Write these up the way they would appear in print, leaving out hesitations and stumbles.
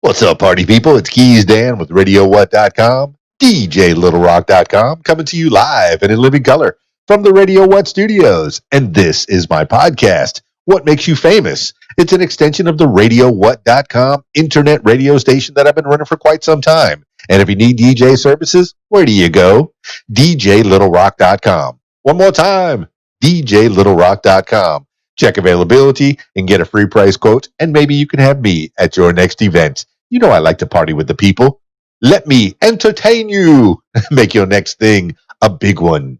What's up, party people? It's Keys Dan with RadioWhat.com, DJLittleRock.com, coming to you live and in living color from the Radio What studios. And this is my podcast, What Makes You Famous? It's an extension of the RadioWhat.com internet radio station that I've been running for quite some time. And if you need DJ services, where do you go? DJLittleRock.com. One more time, DJLittleRock.com. Check availability and get a free price quote, and maybe you can have me at your next event. You know I like to party with the people. Let me entertain you. Make your next thing a big one.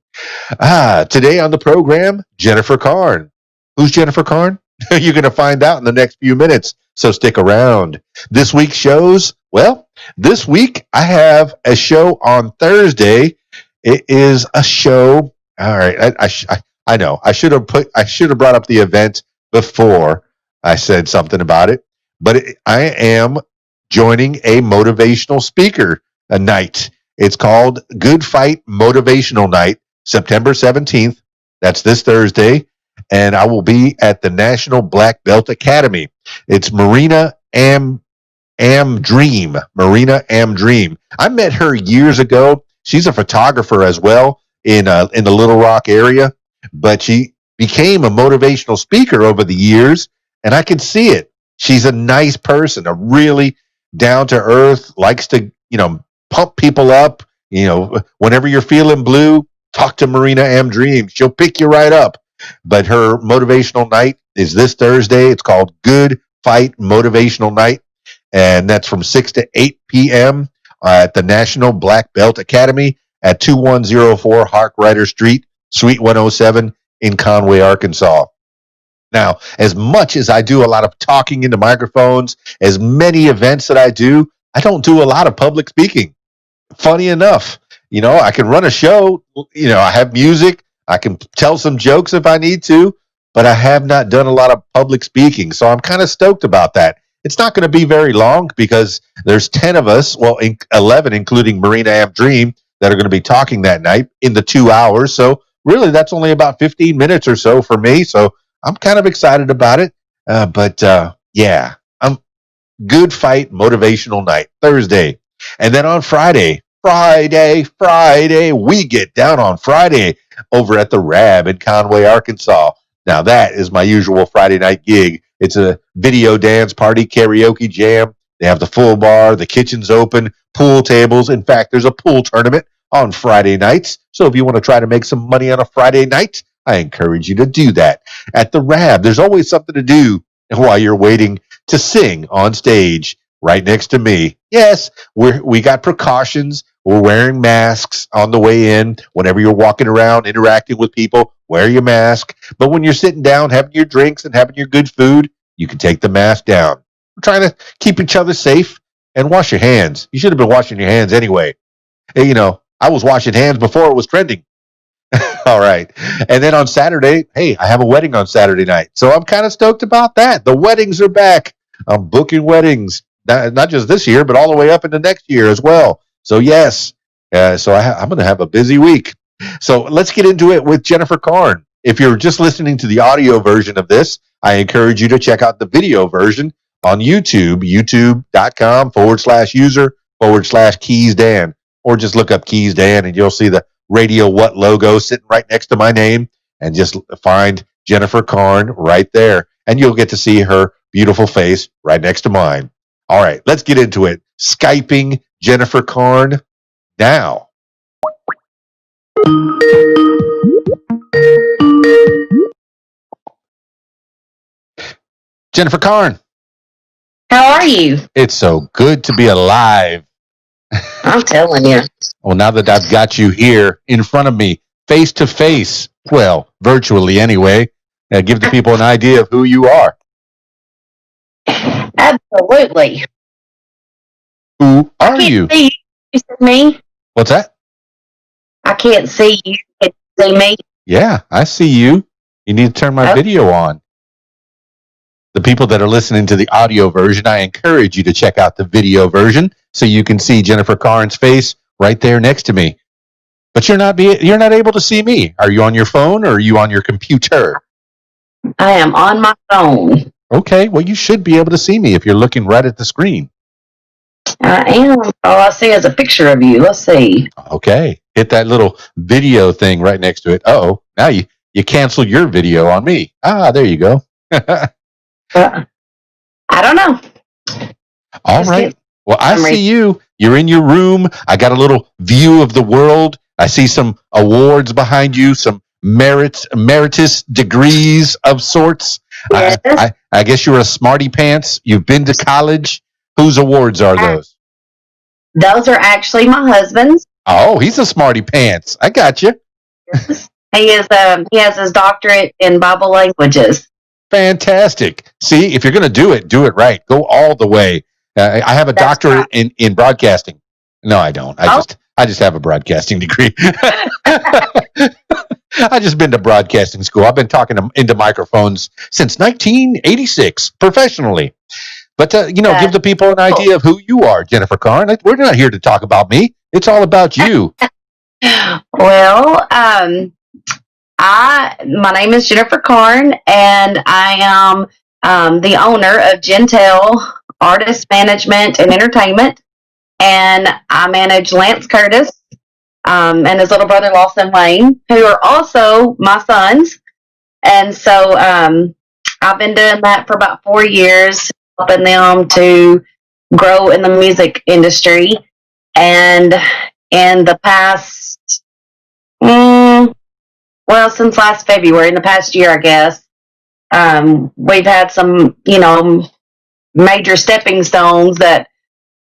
Today on the program, Jennifer Caughron. Who's Jennifer Caughron? You're going to find out in the next few minutes, so stick around. This week's shows, well, this week I have a show on Thursday. It is a show. All right, I know. I should have brought up the event before I said something about it. But I am joining a motivational speaker night. It's called Good Fight Motivational Night, September 17th. That's this Thursday. And I will be at the National Black Belt Academy. It's Marina Am Dream. Marina Am Dream. I met her years ago. She's a photographer as well in the Little Rock area. But she became a motivational speaker over the years, and I can see it. She's a nice person, a really down-to-earth, likes to, pump people up. Whenever you're feeling blue, talk to Marina Am Dream. She'll pick you right up. But her motivational night is this Thursday. It's called Good Fight Motivational Night, and that's from 6 to 8 p.m. At the National Black Belt Academy at 2104 Harkrider Street, Suite 107 in Conway, Arkansas. Now, as much as I do a lot of talking into microphones, as many events that I don't do a lot of public speaking. Funny enough, I can run a show, I have music, I can tell some jokes if I need to, but I have not done a lot of public speaking. So I'm kind of stoked about that. It's not going to be very long because there's 10 of us, 11, including Marina Am Dream, that are going to be talking that night in the 2 hours. So really, that's only about 15 minutes or so for me, so I'm kind of excited about it. Yeah, I'm Good Fight Motivational Night, Thursday. And then on Friday, we get down on Friday over at the Rab in Conway, Arkansas. Now, that is my usual Friday night gig. It's a video dance party, karaoke jam. They have the full bar, the kitchen's open, pool tables. In fact, there's a pool tournament on Friday nights. So if you want to try to make some money on a Friday night, I encourage you to do that. At the Rab, there's always something to do while you're waiting to sing on stage right next to me. Yes, we got precautions. We're wearing masks on the way in. Whenever you're walking around, interacting with people, wear your mask. But when you're sitting down, having your drinks and having your good food, you can take the mask down. We're trying to keep each other safe and wash your hands. You should have been washing your hands anyway. Hey, I was washing hands before it was trending. All right. And then on Saturday, hey, I have a wedding on Saturday night. So I'm kind of stoked about that. The weddings are back. I'm booking weddings, not just this year, but all the way up into next year as well. So yes, I'm going to have a busy week. So let's get into it with Jennifer Caughron. If you're just listening to the audio version of this, I encourage you to check out the video version on YouTube, youtube.com/user/Keys Dan. Or just look up Keys Dan and you'll see the Radio What logo sitting right next to my name, and just find Jennifer Caughron right there. And you'll get to see her beautiful face right next to mine. All right, let's get into it. Skyping Jennifer Caughron now. Jennifer Caughron. How are you? It's so good to be alive. I'm telling you. Well, now that I've got you here in front of me, face to face, well, virtually anyway, give the people an idea of who you are. Absolutely. Who are you? See you. You see me? What's that? I can't see you. Can you see me? Yeah, I see you. You need to turn my video on. The people that are listening to the audio version, I encourage you to check out the video version so you can see Jennifer Caughron's face right there next to me. But you're not able to see me. Are you on your phone or are you on your computer? I am on my phone. Okay, well, you should be able to see me if you're looking right at the screen. I am. All I see is a picture of you. Let's see. Okay. Hit that little video thing right next to it. Uh-oh. Now you cancel your video on me. Ah, there you go. I don't know. All right. Well, I see you. You're in your room. I got a little view of the world. I see some awards behind you, some meritus degrees of sorts. Yes. I guess you're a smarty pants. You've been to college. Whose awards are those? Those are actually my husband's. Oh, he's a smarty pants. I got you. He is. He has his doctorate in Bible languages. Fantastic. See, if you're going to do it right. Go all the way. I have a doctorate in broadcasting. No, I don't. I just have a broadcasting degree. I just been to broadcasting school. I've been talking into microphones since 1986 professionally. But give the people an idea of who you are, Jennifer Caughron. We're not here to talk about me. It's all about you. Well, my name is Jennifer Caughron, and I am the owner of Jentele Artist Management and Entertainment, and I manage Lance Curtis and his little brother Lawson Wayne, who are also my sons. And so I've been doing that for about 4 years, helping them to grow in the music industry. And in the past, since last February, in the past year, I guess, we've had some, major stepping stones that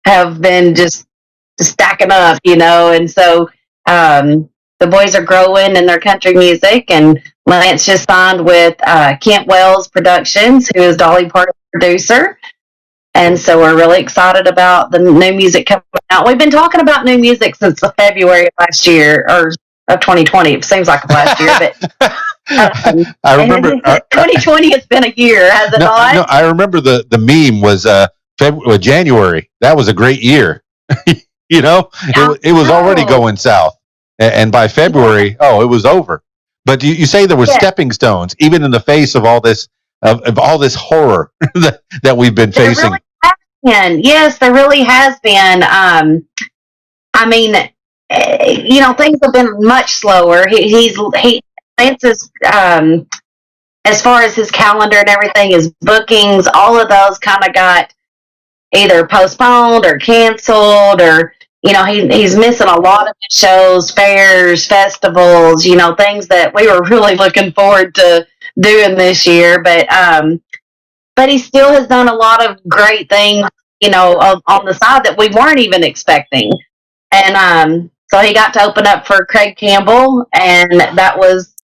have been just stacking up, and so the boys are growing in their country music, and Lance just signed with Kent Wells Productions, who is Dolly Parton's producer. And so we're really excited about the new music coming out. We've been talking about new music since February of last year, or of 2020. It seems like last year, but I remember 2020. It's been a year, has it not? No, I remember the meme was January. That was a great year. It was already going south, and by February, it was over. But you say there were stepping stones, even in the face of all this of all this horror that we've been facing. Really has been. Yes, there really has been. I mean, things have been much slower. Lance is, as far as his calendar and everything, his bookings, all of those kind of got either postponed or canceled, or he's missing a lot of his shows, fairs, festivals, things that we were really looking forward to doing this year. But he still has done a lot of great things, on the side that we weren't even expecting. And so he got to open up for Craig Campbell, and that was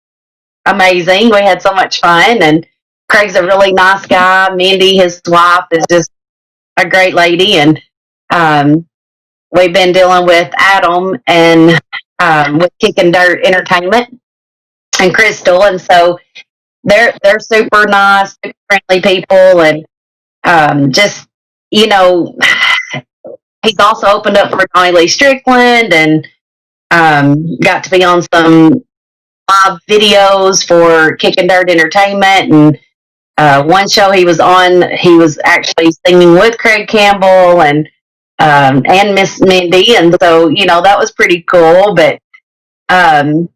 amazing. We had so much fun, and Craig's a really nice guy. Mindy, his wife, is just a great lady, and we've been dealing with Adam and with Kicking Dirt Entertainment and Crystal, and so they're super nice, super friendly people, and just he's also opened up for Johnny Lee Strickland, and got to be on some live videos for Kicking Dirt Entertainment, and one show he was on, he was actually singing with Craig Campbell and Miss Mindy, and so that was pretty cool. But there's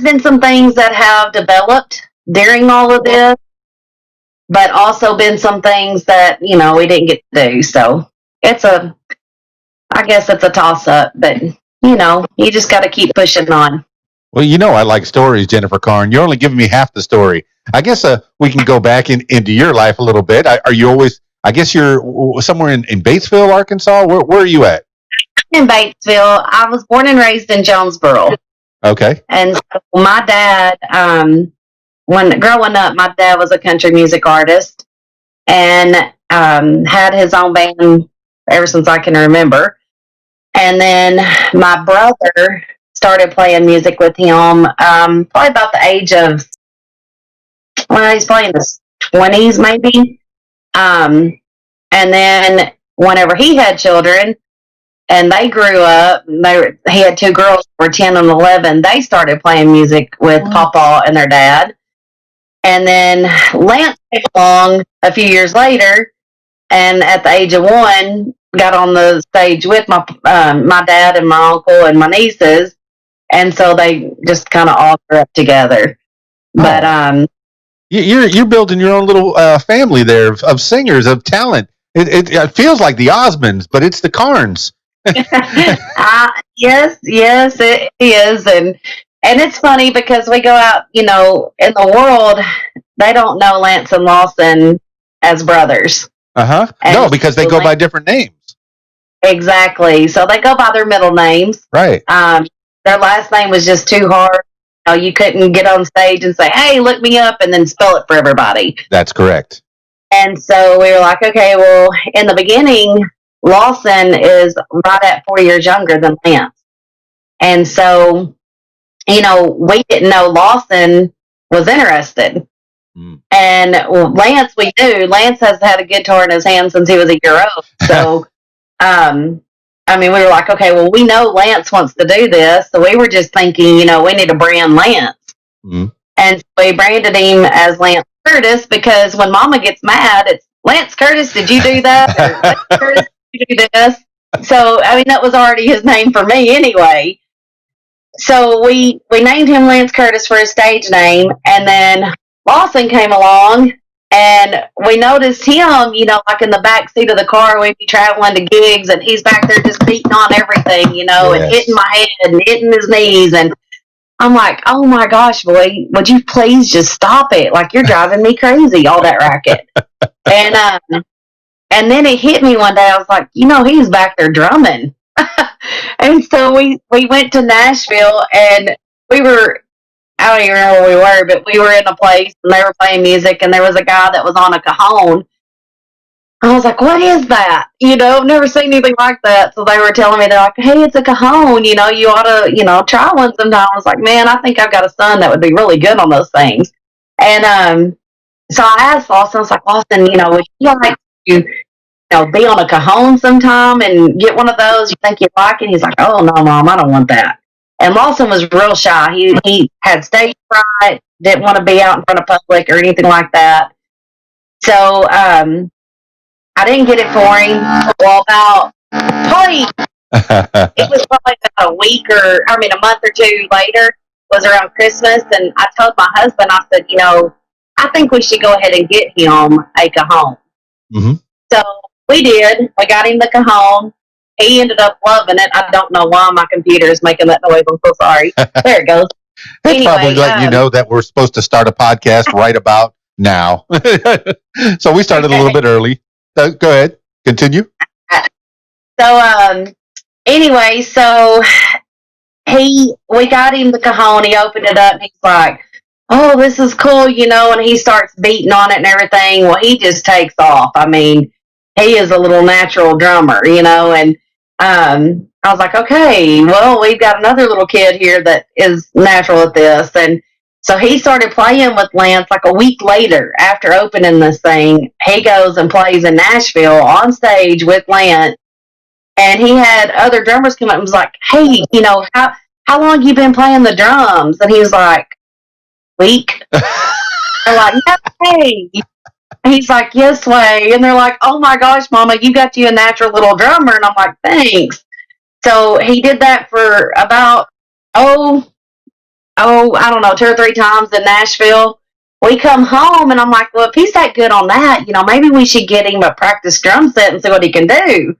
been some things that have developed during all of this, but also been some things that we didn't get to do. So I guess it's a toss up, but you just got to keep pushing on. Well, I like stories, Jennifer Caughron. You're only giving me half the story. I guess we can go back into your life a little bit. Are you always? I guess you're somewhere in Batesville, Arkansas. Where are you at? In Batesville. I was born and raised in Jonesboro. Okay. And so my dad, when growing up, my dad was a country music artist and had his own band ever since I can remember. And then my brother started playing music with him probably about the age of, he's probably in his 20s maybe. And then whenever he had children and they grew up, he had two girls who were 10 and 11, they started playing music with Papa and their dad. And then Lance came along a few years later, and at the age of 1, got on the stage with my dad and my uncle and my nieces, and so they just kind of all grew up together. But you're building your own little family there of singers, of talent. It feels like the Osmonds, but it's the Carnes. yes, it is, and it's funny because we go out, in the world, they don't know Lance and Lawson as brothers. No, because they go by different names. Exactly. So they go by their middle names. Right. Their last name was just too hard. You couldn't get on stage and say, "Hey, look me up," and then spell it for everybody. That's correct. And so we were like, okay, well, in the beginning, Lawson is right at 4 years younger than Lance. And so, we didn't know Lawson was interested. And Lance, we knew. Lance has had a guitar in his hand since he was a year old. So, we were like, okay, well, we know Lance wants to do this. So we were just thinking, we need to brand Lance. And so we branded him as Lance Curtis because when Mama gets mad, it's Lance Curtis, did you do that? Or Lance Curtis, did you do this? So, that was already his name for me anyway. So we named him Lance Curtis for his stage name, and then Lawson came along, and we noticed him, like in the back seat of the car, we'd be traveling to gigs, and he's back there just beating on everything, and hitting my head and hitting his knees, and I'm like, oh my gosh, boy, would you please just stop it? Like, you're driving me crazy, all that racket. And then it hit me one day. I was like, he's back there drumming. And so we went to Nashville, and I don't even remember where we were, but we were in a place, and they were playing music, and there was a guy that was on a cajon. I was like, what is that? I've never seen anything like that. So they were telling me, they're like, hey, it's a cajon. You ought to, try one sometime. I was like, man, I think I've got a son that would be really good on those things. And so I asked Lawson, I was like, Lawson, would you like to, be on a cajon sometime and get one of those? You think you'd like it? He's like, oh, no, Mom, I don't want that. And Lawson was real shy. He had stage fright, didn't want to be out in front of public or anything like that. So, I didn't get it for him. Well, it was probably about a month or two later, was around Christmas, and I told my husband, I said, I think we should go ahead and get him a cajon. So we did. We got him the cajon. He ended up loving it. I don't know why my computer is making that noise. I'm so sorry. There it goes. It's probably letting you know that we're supposed to start a podcast right about now. So we started a little bit early. Go ahead. Continue. So, anyway, we got him the cajon. He opened it up, and he's like, oh, this is cool, and he starts beating on it and everything. Well, he just takes off. He is a little natural drummer, and I was like, okay, well, we've got another little kid here that is natural at this. And so he started playing with Lance like a week later after opening this thing. He goes and plays in Nashville on stage with Lance. And he had other drummers come up and was like, hey, how long you been playing the drums? And he was like, week. They're like, no, hey. He's like, yes, way. And they're like, oh my gosh, Mama, you got you a natural little drummer. And I'm like, thanks. So he did that for about, I don't know, 2 or 3 times in Nashville. We come home, and I'm like, well, if he's that good on that, maybe we should get him a practice drum set and see what he can do.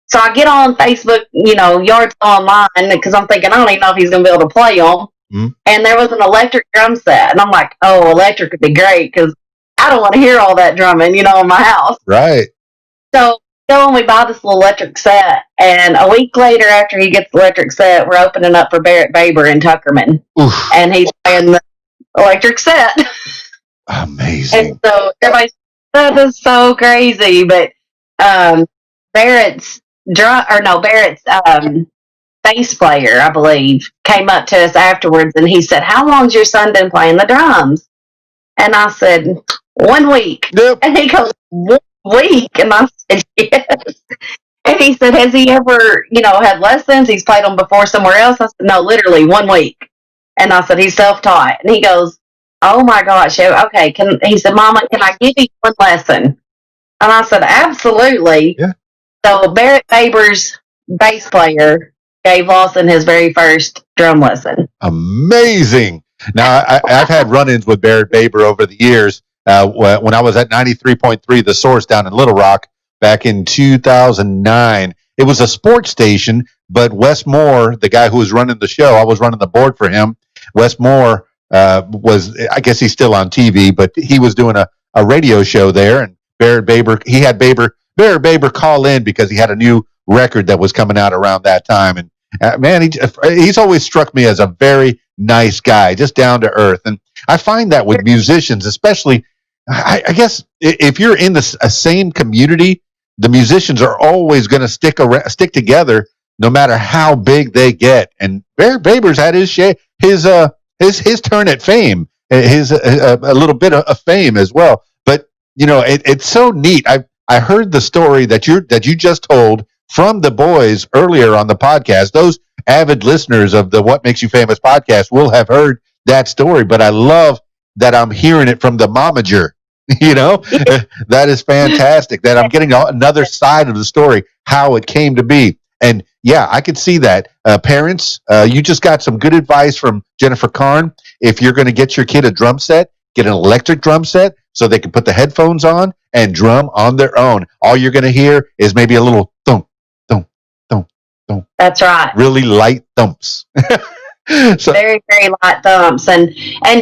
So I get on Facebook, Yard Sale Online, because I'm thinking, I don't even know if he's going to be able to play them. And there was an electric drum set. And I'm like, oh, electric would be great, because I don't want to hear all that drumming, in my house. Right. So we buy this little electric set, and a week later, after he gets the electric set, we're opening up for Barrett Baber in Tuckerman. Oof. And he's playing the electric set. Amazing. And so everybody's, that is so crazy. But Barrett's bass player, I believe, came up to us afterwards, and he said, how long's your son been playing the drums? And I said, 1 week. Yep. And he goes, 1 week? And I said, yes. And he said, has he ever, had lessons? He's played them before somewhere else? I said, no, literally 1 week. And I said, he's self-taught. And he goes, oh my gosh, okay. He said, Mama, can I give you one lesson? And I said, absolutely. Yeah. So Barrett Faber's bass player gave Lawson his very first drum lesson. Amazing. Now, I've had run-ins with Barrett Baber over the years. When I was at 93.3, The Source down in Little Rock back in 2009. It was a sports station, but Wes Moore, the guy who was running the show, I was running the board for him. Wes Moore was, I guess he's still on TV, but he was doing a radio show there. And Barrett Barrett Baber call in because he had a new record that was coming out around that time. And man, he's always struck me as a very nice guy, just down to earth. And I find that with musicians, especially, I guess if you're in the same community, the musicians are always going to stick together, no matter how big they get. And Barrett Baber's had his turn at fame, his a little bit of fame as well. But it's so neat. I heard the story that you just told from the boys earlier on the podcast. Those avid listeners of the What Makes You Famous podcast will have heard that story, but I love that I'm hearing it from the momager. That is fantastic, that I'm getting another side of the story, how it came to be. And yeah, I could see that. Parents, you just got some good advice from Jennifer Caughron. If you're going to get your kid a drum set, get an electric drum set so they can put the headphones on and drum on their own. All you're going to hear is maybe a little thump, thump, thump, thump. That's right. Really light thumps. So, very, very light thumps. And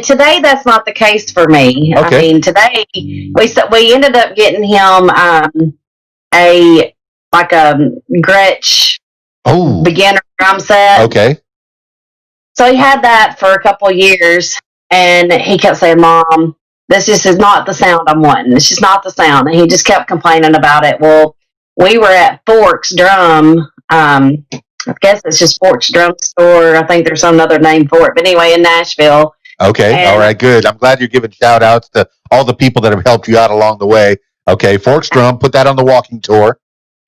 today that's not the case for me. Okay. I mean, today we ended up getting him a Gretsch beginner drum set. Okay. So he had that for a couple of years, and he kept saying, "Mom, this just is not the sound I'm wanting. It's just not the sound." And he just kept complaining about it. Well, we were at Forks Drum. I guess it's just Forks Drum Store. I think there's some other name for it. But anyway, in Nashville. Okay. All right. Good. I'm glad you're giving shout outs to all the people that have helped you out along the way. Okay. Forks Drum. Put that on the walking tour.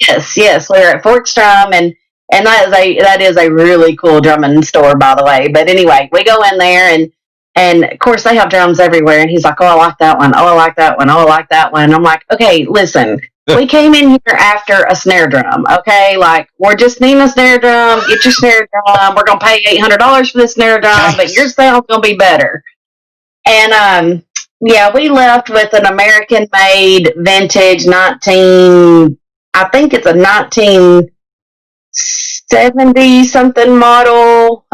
Yes. We were at Forks Drum, and that is a really cool drumming store, by the way. But anyway, we go in there, and of course they have drums everywhere. And he's like, "Oh, I like that one. Oh, I like that one. Oh, I like that one." And I'm like, "Okay, listen. We came in here after a snare drum, okay? Like, we're just needing a snare drum. Get your snare drum. We're going to pay $800 for this snare drum, but your sound's going to be better." And, we left with an American-made vintage I think it's a 1970-something model,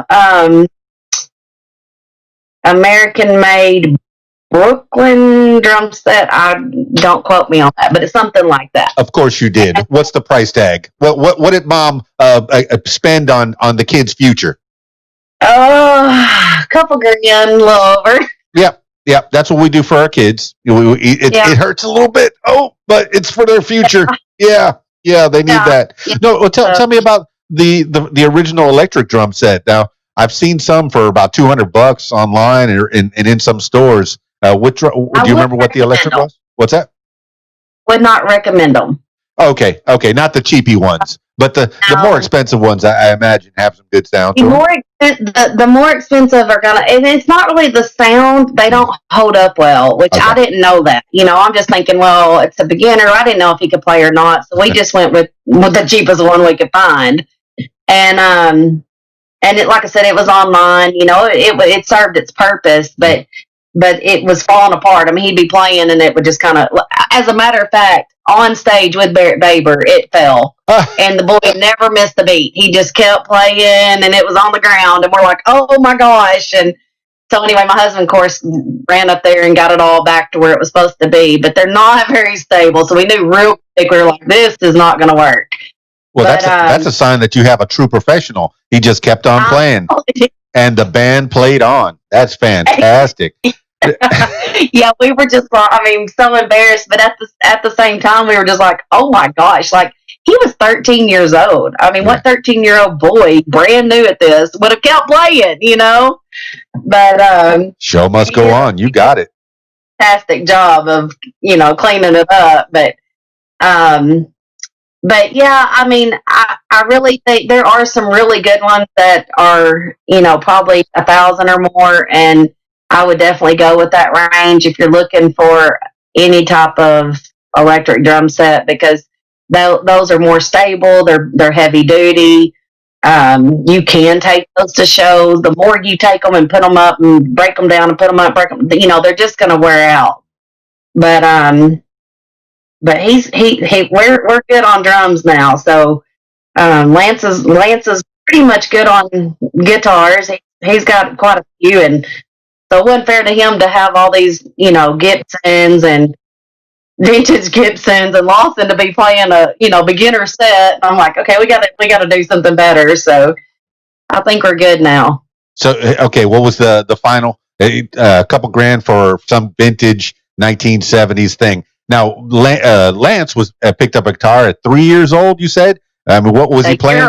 American-made Brooklyn drum set. Don't quote me on that, but it's something like that. Of course you did. What's the price tag? What did Mom spend on the kid's future? A couple grand, a little over. Yep. That's what we do for our kids. It hurts a little bit. Oh, but it's for their future. Yeah, they need that. Yeah. No, well, tell me about the original electric drum set. Now, I've seen some for about $200 online and in some stores. Do you remember what the electric was? What's that? Would not recommend them. Okay, not the cheapy ones, but the more expensive ones, I imagine, have some good sound. The more expensive are gonna, and it's not really the sound; they don't hold up well. Which I didn't know that. I'm just thinking, well, it's a beginner. I didn't know if he could play or not, so we just went with the cheapest one we could find. And it, like I said, it was online. It served its purpose, but it was falling apart. I mean, he'd be playing, and it would just kind of. As a matter of fact, on stage with Barrett Baber, it fell, and the boy never missed the beat. He just kept playing, and it was on the ground, and we're like, "Oh my gosh!" And so anyway, my husband, of course, ran up there and got it all back to where it was supposed to be. But they're not very stable, so we knew real quick we were like, "This is not going to work." Well, that's a sign that you have a true professional. He just kept on playing, and the band played on. That's fantastic. Yeah, we were just so embarrassed, but at the same time, we were just like, oh my gosh, like he was 13 years old. I mean, what 13-year-old boy, brand new at this, would have kept playing, But show must go on. You got it. Fantastic job of cleaning it up, but yeah, I mean, I really think there are some really good ones that are probably 1,000 or more, and I would definitely go with that range if you're looking for any type of electric drum set because those are more stable. They're heavy duty. You can take those to shows. The more you take them and put them up and break them down and put them up, break them, they're just going to wear out. But we're good on drums now. So Lance is pretty much good on guitars. He's got quite a few, and so it wasn't fair to him to have all these Gibsons and vintage Gibsons and Lawson to be playing a beginner set. And I'm like, okay, we gotta do something better. So I think we're good now. So okay, what was the final? A couple grand for some vintage 1970s thing. Now Lance was picked up a guitar at 3 years old. You said. I mean, what was he playing?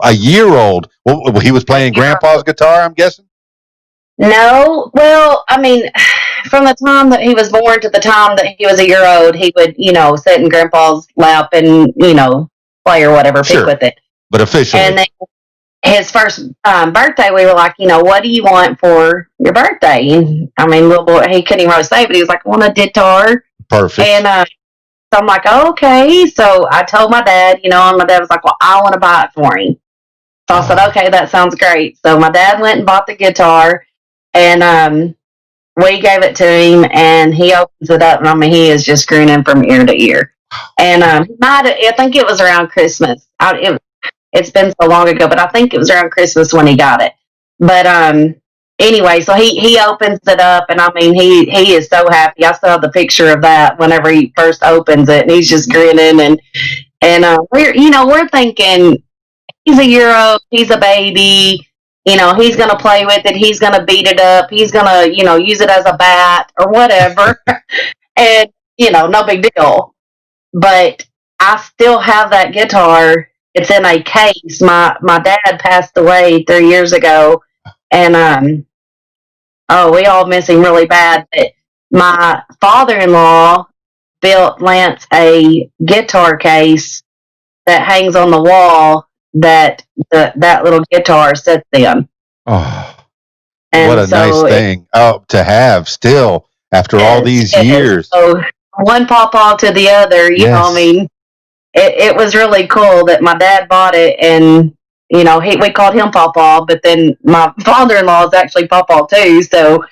A year old. Well, he was playing Grandpa's guitar, I'm guessing. No, well, I mean, from the time that he was born to the time that he was a year old, he would, sit in Grandpa's lap and, play or whatever, sure. Pick with it. But officially. And then his first birthday, we were like, what do you want for your birthday? And I mean, little boy, he couldn't even really say, but he was like, I want a guitar. Perfect. And so I'm like, oh, okay. So I told my dad, and my dad was like, well, I want to buy it for him. So I said, okay, that sounds great. So my dad went and bought the guitar. And we gave it to him, and he opens it up, and I mean, he is just grinning from ear to ear. And I think it was around Christmas. It's been so long ago, but I think it was around Christmas when he got it. But anyway, so he opens it up, and I mean, he is so happy. I saw the picture of that whenever he first opens it, and he's just grinning, and we're thinking he's a year old, he's a baby. He's going to play with it. He's going to beat it up. He's going to, use it as a bat or whatever. And, no big deal. But I still have that guitar. It's in a case. My dad passed away 3 years ago. And, we all miss him really bad. But my father-in-law built Lance a guitar case that hangs on the wall that that little guitar sits in. Oh, and what a nice thing to have still after all these years. So one pawpaw to the other, you know, I mean, it was really cool that my dad bought it, and we called him Pawpaw, but then my father-in-law is actually Pawpaw too. So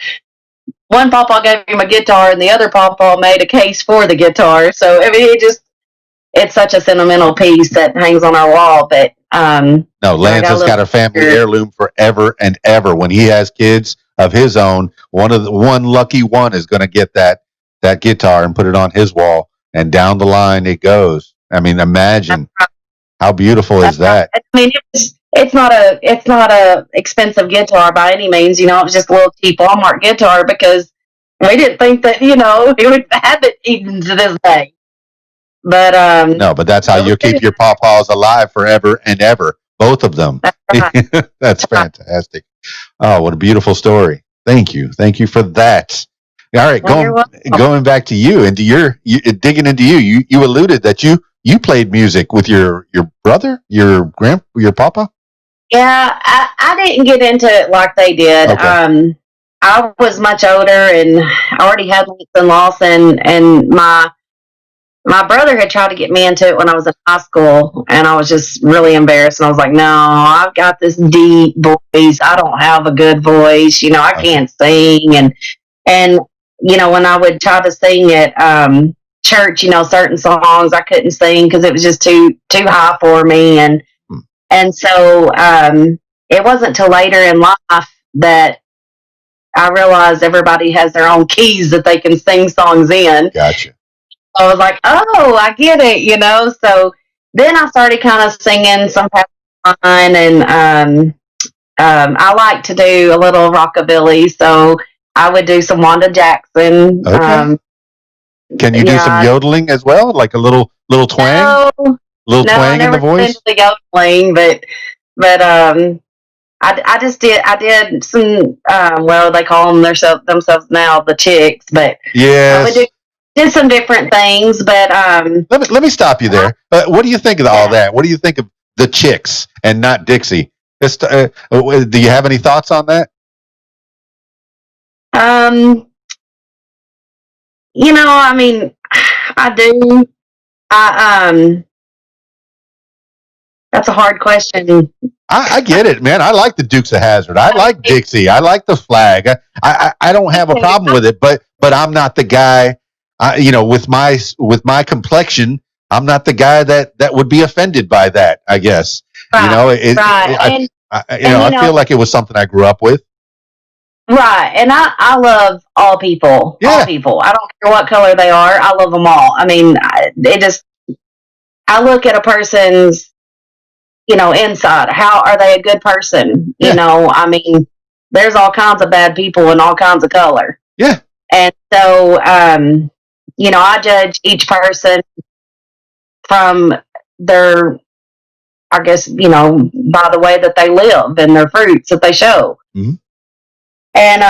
one Pawpaw gave him a guitar, and the other Pawpaw made a case for the guitar. So I mean, it's such a sentimental piece that hangs on our wall. But no, Lance has got a family heirloom forever and ever. When he has kids of his own, one lucky one is going to get that guitar and put it on his wall, and down the line it goes. I mean, imagine how beautiful is that? I mean, it's not a expensive guitar by any means. It was just a little cheap Walmart guitar because we didn't think that he would have it even to this day. But no, but that's how you keep your pawpaws alive forever and ever, both of them. That's fantastic. Oh, what a beautiful story! Thank you for that. All right, going back to you and digging into you. You alluded that you played music with your brother, your papa. Yeah, I didn't get into it like they did. Okay. I was much older and I already had Lance Lawson, and my brother had tried to get me into it when I was in high school, and I was just really embarrassed. And I was like, no, I've got this deep voice. I don't have a good voice. I can't sing. And when I would try to sing at church, certain songs I couldn't sing because it was just too high for me. And so it wasn't till later in life that I realized everybody has their own keys that they can sing songs in. Gotcha. I was like, oh, I get it, So then I started kind of singing some Patterson, and I like to do a little rockabilly, so I would do some Wanda Jackson. Okay. Can you do some yodeling as well, like a little twang? Twang I never in the voice? Did the yodeling, but I just did. I did some. They call them themselves now the chicks, but yes. I would did some different things, but let me stop you there. What do you think of all that? What do you think of the chicks and not Dixie? Do you have any thoughts on that? I mean, I do. I That's a hard question. I get it, man. I like the Dukes of Hazzard. I like Dixie. I like the flag. I don't have a problem with it, but I'm not the guy. With my complexion, I'm not the guy that would be offended by that. I guess Right. I feel like it was something I grew up with. Right. And I love all people. Yeah. All people. I don't care what color they are. I love them all. I mean, I look at a person's, inside. How are they a good person? Yeah. I mean, there's all kinds of bad people in all kinds of color. Yeah. And so, I judge each person from their, I guess, by the way that they live and their fruits that they show. Mm-hmm. And,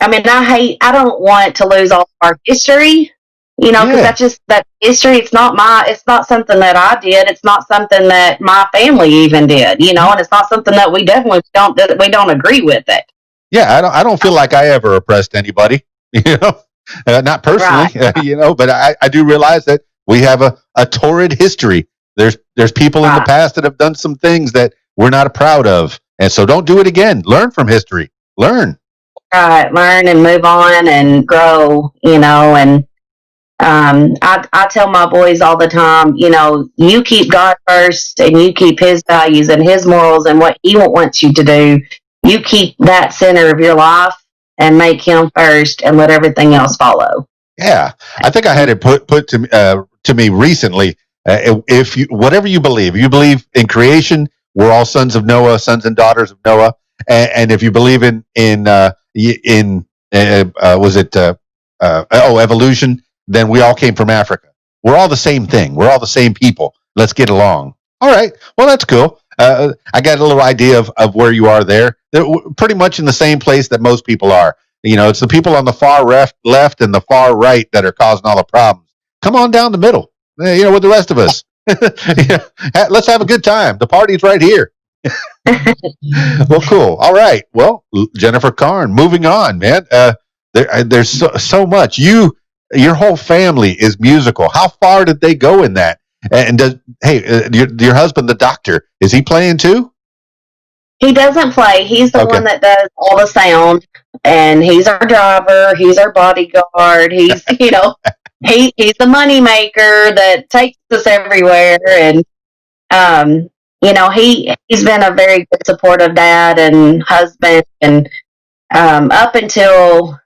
I mean, I don't want to lose all our history, because that history. It's not something that I did. It's not something that my family even did, and it's not something that we definitely don't agree with it. Yeah. I don't feel like I ever oppressed anybody, not personally, Right. but I do realize that we have a torrid history. There's people in the past that have done some things that we're not proud of. And so don't do it again. Learn from history. Learn. Right. Learn and move on and grow, and I tell my boys all the time, you keep God first and you keep his values and his morals and what he wants you to do. You keep that center of your life and make him first and let everything else follow. Yeah. I think I had it put to me recently. If you, whatever you believe in creation, we're all sons of Noah, sons and daughters of Noah. And if you believe in evolution, then we all came from Africa. We're all the same thing. We're all the same people. Let's get along. All right. Well, that's cool. I got a little idea of where you are there. They're pretty much in the same place that most people are. It's the people on the far left and the far right that are causing all the problems. Come on down the middle, with the rest of us. Let's have a good time. The party's right here. Well, cool. All right. Well, Jennifer Caughron, moving on, man. There's so much. Your whole family is musical. How far did they go in that? And your husband, the doctor, is he playing too? He doesn't play. He's the one that does all the sound, and he's our driver. He's our bodyguard. He's, he's the money maker that takes us everywhere. And, he's been a very good supportive dad and husband. And up until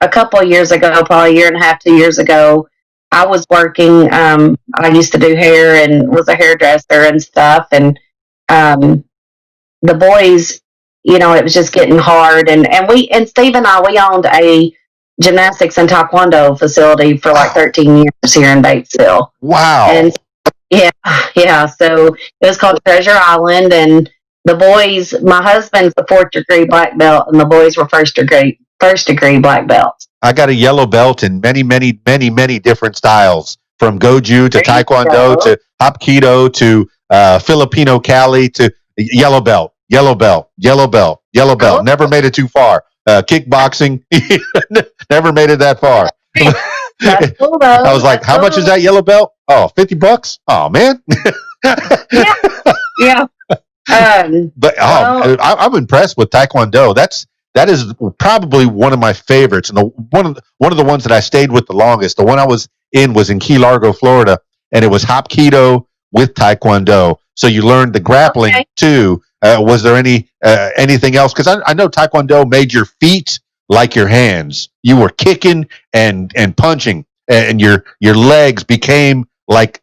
a couple of years ago, probably a year and a half, 2 years ago, I was working. I used to do hair and was a hairdresser and stuff. And the boys, it was just getting hard. And Steve and I, we owned a gymnastics and taekwondo facility for like 13 years here in Batesville. Wow. And yeah. So it was called Treasure Island. And the boys, my husband's the 4th degree black belt, and the boys were first degree black belts. I got a yellow belt in many, many, many, many different styles, from Goju to Taekwondo to Hapkido to Filipino Cali to yellow belt. Cool. Never made it too far. Kickboxing, never made it that far. That's cool, though. I was like, how much is that yellow belt? Oh, $50. Oh, man. Yeah. But I'm impressed with Taekwondo. That is probably one of my favorites, and one of the ones that I stayed with the longest. The one I was in Key Largo, Florida, and it was Hapkido with Taekwondo. So you learned the grappling too. Was there anything else? Because I know Taekwondo made your feet like your hands. You were kicking and punching, and your legs became like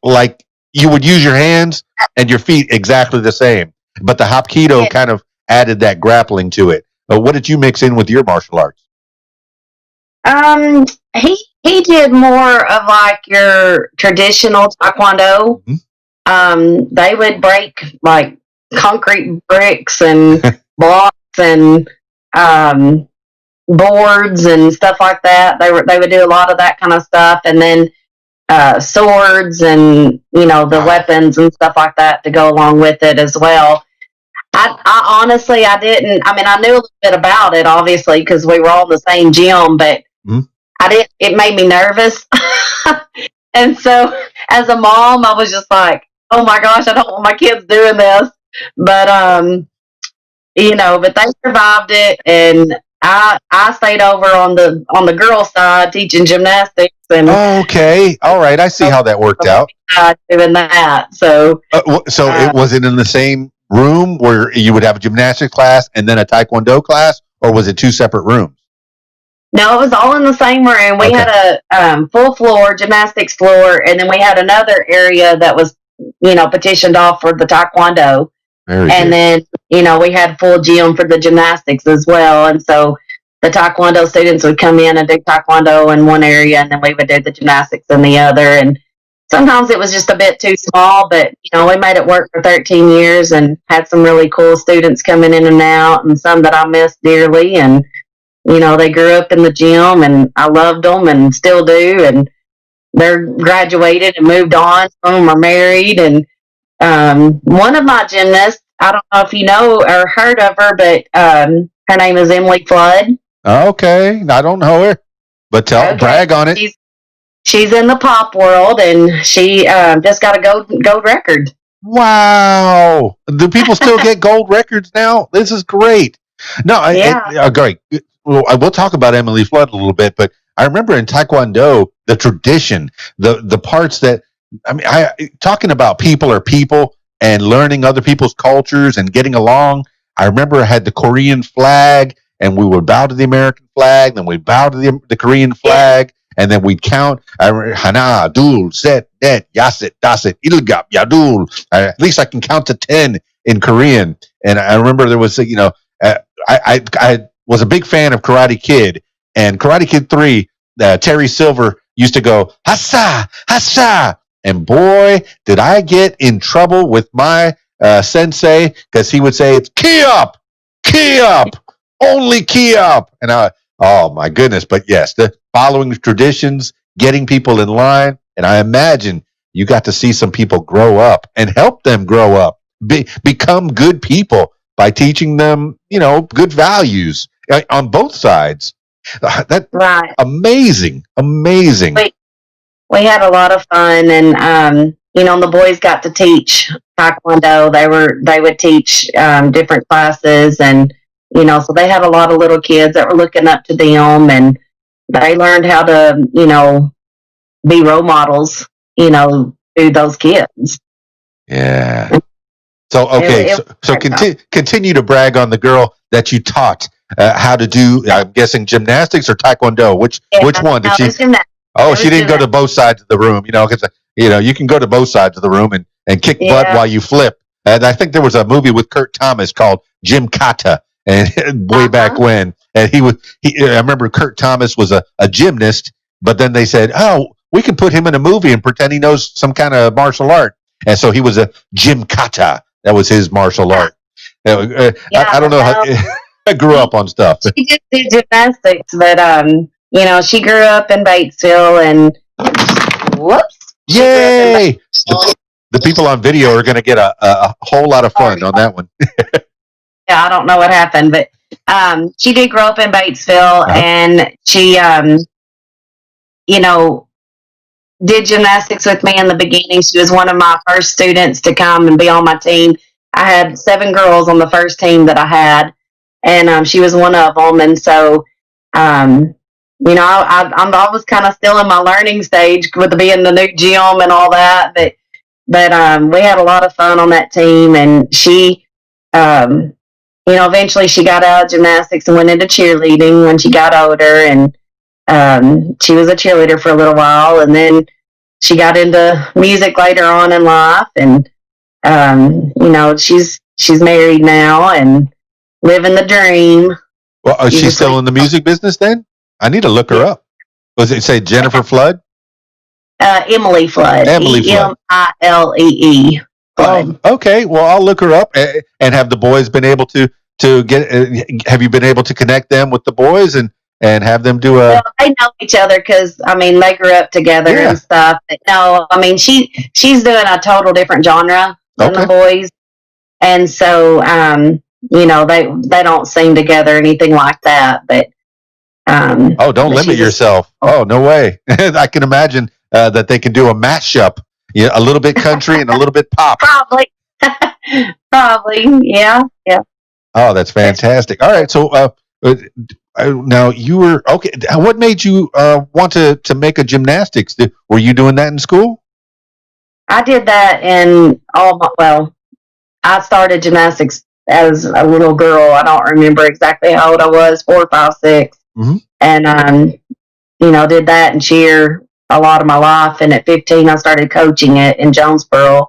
you would use your hands and your feet exactly the same. But the Hapkido kind of added that grappling to it. What did you mix in with your martial arts? He did more of like your traditional Taekwondo. Mm-hmm. They would break like concrete bricks and blocks and boards and stuff like that. They would do a lot of that kind of stuff, and then swords and the weapons and stuff like that to go along with it as well. I honestly, I didn't. I mean, I knew a little bit about it, obviously, because we were all in the same gym, but I didn't. It made me nervous. And so, as a mom, I was just like, "Oh my gosh, I don't want my kids doing this." But but they survived it, and I stayed over on the girl side teaching gymnastics, and Okay. All right. I see how that worked out. doing that. So It wasn't in the same room where you would have a gymnastics class and then a taekwondo class, or was it two separate rooms? no, it was all in the same room. We had a full floor gymnastics floor, and then we had another area that was petitioned off for the taekwondo. Very and good. then we had full gym for the gymnastics as well. And so the taekwondo students would come in and do taekwondo in one area, and then we would do the gymnastics in the other. And sometimes it was just a bit too small, but we made it work for 13 years and had some really cool students coming in and out, and some that I missed dearly. And they grew up in the gym, and I loved them and still do. And they're graduated and moved on. Some of them are married. And one of my gymnasts, I don't know if you know or heard of her, but her name is Emily Flood. Okay, I don't know her, but brag on it. She's in the pop world, and she just got a gold record. Wow! Do people still get gold records now? This is great. No, great. We'll talk about Emily Flood a little bit, but I remember in Taekwondo the tradition, the parts that talking about people are people and learning other people's cultures and getting along. I remember I had the Korean flag, and we would bow to the American flag, then we'd bow to the Korean flag, and then we'd count. Hana, dul, set, det, yaset, daset, ilgap, yadul. At least I can count to 10 in Korean. And I remember there was, I was a big fan of Karate Kid, and Karate Kid 3, Terry Silver used to go, hassa, hassa. And boy, did I get in trouble with my sensei, because he would say, it's key up, only key up. And oh my goodness. But yes, the following the traditions, getting people in line. And I imagine you got to see some people grow up and help them grow up, become good people by teaching them, good values on both sides. That's right. Amazing. We had a lot of fun, and the boys got to teach taekwondo. They would teach different classes, and so they had a lot of little kids that were looking up to them, and they learned how to be role models to those kids. Yeah. So okay, so continue to brag on the girl that you taught how to do. I'm guessing gymnastics or taekwondo. Which one did she? Oh, she didn't go to both sides of the room. Because you can go to both sides of the room and kick butt while you flip. And I think there was a movie with Kurt Thomas called Jim Kata, and way back when. And I remember Kurt Thomas was a gymnast, but then they said, oh, we could put him in a movie and pretend he knows some kind of martial art. And so he was a Jim Kata. That was his martial art. I don't know how I grew up on stuff. She just did gymnastics, but she grew up in Batesville, and whoops. Yay! The people on video are going to get a whole lot of fun on that one. Yeah, I don't know what happened, but she did grow up in Batesville, and she, did gymnastics with me in the beginning. She was one of my first students to come and be on my team. I had 7 girls on the first team that I had, and she was one of them. And so, I was kind of still in my learning stage with being the new gym and all that, but we had a lot of fun on that team. And she, eventually she got out of gymnastics and went into cheerleading when she got older, and she was a cheerleader for a little while, and then she got into music later on in life, and she's married now and living the dream. Well, is she still in the music business then? I need to look her up. Was it say Jennifer Flood? Emily Flood. Emily Flood. Emillee. Oh, okay. Well, I'll look her up. And have the boys been able to get? Have you been able to connect them with the boys and have them do a? Well, they know each other because they grew up together and stuff. But no, she's doing a total different genre than the boys, and so they don't sing together or anything like that. But don't limit yourself. Oh, no way. I can imagine that they can do a mashup, a little bit country and a little bit pop. Probably. Probably. Yeah. Yeah. Oh, that's fantastic. All right. So now you were okay. What made you want to make a gymnastics? Were you doing that in school? I did that in I started gymnastics as a little girl. I don't remember exactly how old I was, 4, 5, 6. Mm-hmm. And, did that and cheer a lot of my life. And at 15, I started coaching it in Jonesboro.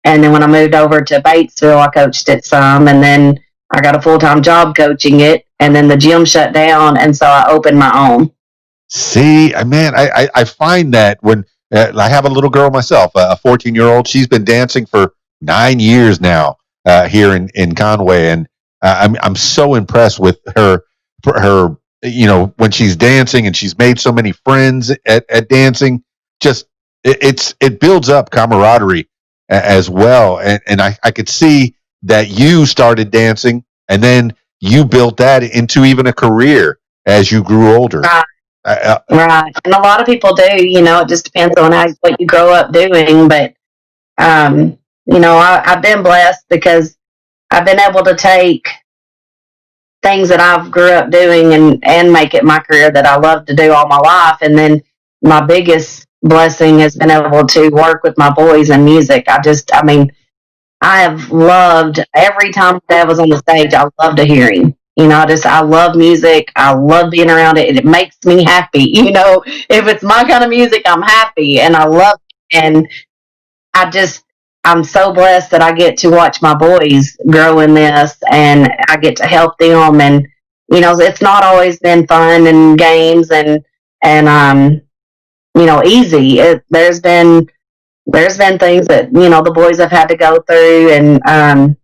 And then when I moved over to Batesville, I coached it some. And then I got a full-time job coaching it. And then the gym shut down. And so I opened my own. See, man, I find that when I have a little girl myself, a 14-year-old, she's been dancing for 9 years now here in Conway. And I'm so impressed with her, when she's dancing, and she's made so many friends at dancing. Just it builds up camaraderie as well. And I could see that you started dancing, and then you built that into even a career as you grew older. Right. And a lot of people do, it just depends on what you grow up doing. But, I've been blessed because I've been able to take things that I've grew up doing and make it my career that I love to do all my life. And then my biggest blessing has been able to work with my boys in music. I have loved every time Dad was on the stage. I loved to hear him. I love music. I love being around it. It makes me happy. If it's my kind of music, I'm happy and I love it. And I'm so blessed that I get to watch my boys grow in this and I get to help them. And, it's not always been fun and games and easy. There's been things that, the boys have had to go through. And,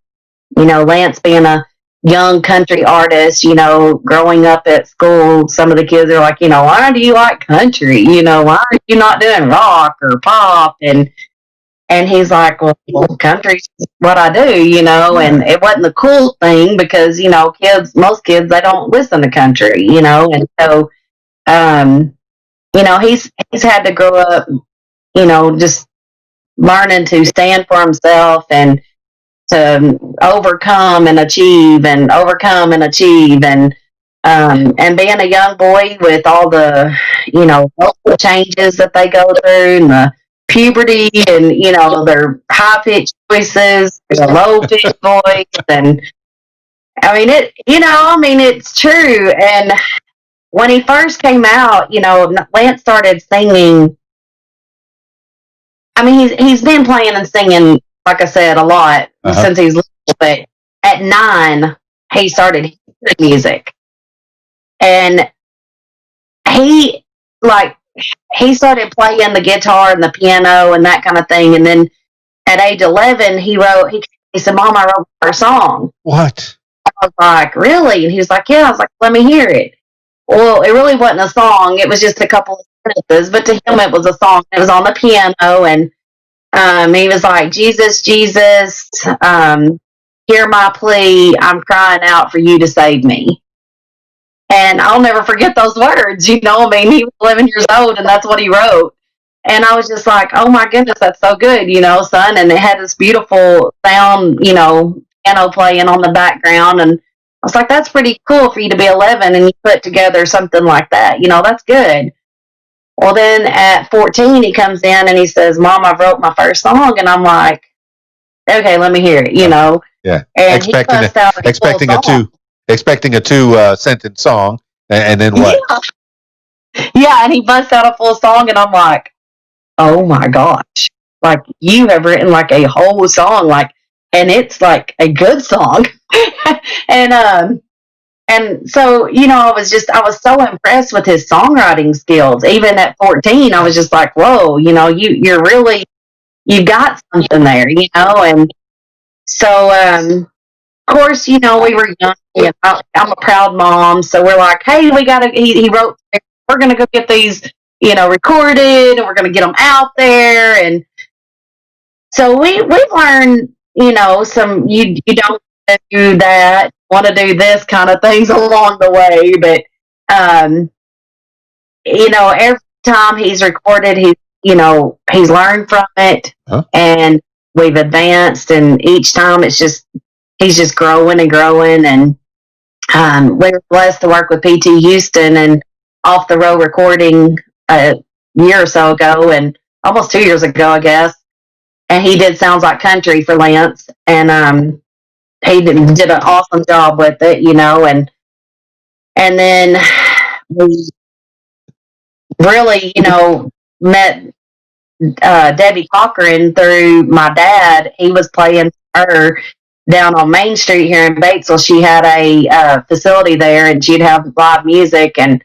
Lance being a young country artist, growing up at school, some of the kids are like, why do you like country? Why are you not doing rock or pop? And he's like, well, country's what I do, and it wasn't the cool thing because, most kids, they don't listen to country, and so, he's had to grow up, just learning to stand for himself and to overcome and achieve and overcome and achieve and being a young boy with all the changes that they go through and the puberty and their high pitched voices, their low pitched voice, and it's true. And when he first came out, Lance started singing. He's been playing and singing, like I said, a lot since he's little, but at 9, he started hearing music. And he started playing the guitar and the piano and that kind of thing. And then at age 11, he said, Mom, I wrote our song. What? I was like, really? And he was like, yeah. I was like, let me hear it. Well, it really wasn't a song. It was just a couple of sentences, but to him it was a song. It was on the piano, and he was like, Jesus, Jesus, hear my plea. I'm crying out for you to save me. And I'll never forget those words. He was 11 years old, and that's what he wrote. And I was just like, oh my goodness, that's so good, son. And it had this beautiful sound, piano playing on the background. And I was like, that's pretty cool for you to be 11 and you put together something like that. That's good. Well, then at 14, he comes in and he says, Mom, I wrote my first song. And I'm like, okay, let me hear it, Yeah. And expecting a two sentence song. And then what? Yeah. And he busts out a full song. And I'm like, oh my gosh. Like, you have written like a whole song, and it's like a good song. And so, I was so impressed with his songwriting skills. Even at 14, I was just like, whoa, you got something there, and so, of course, we were young. I'm a proud mom. So we're like, hey, he wrote, we're going to go get these, recorded, and we're going to get them out there. And so we learned, some, you don't do that, want to do this kind of things along the way. But, every time he's recorded, he's he's learned from it, and we've advanced, and each time he's just growing and growing. And we were blessed to work with PT Houston and Off the Road Recording a year or so ago, and almost 2 years ago, I guess. And he did Sounds Like Country for Lance, and he did an awesome job with it, and then we really, met Debbie Caughron through my dad. He was playing her down on Main Street here in Batesville. She had a facility there, and she'd have live music. And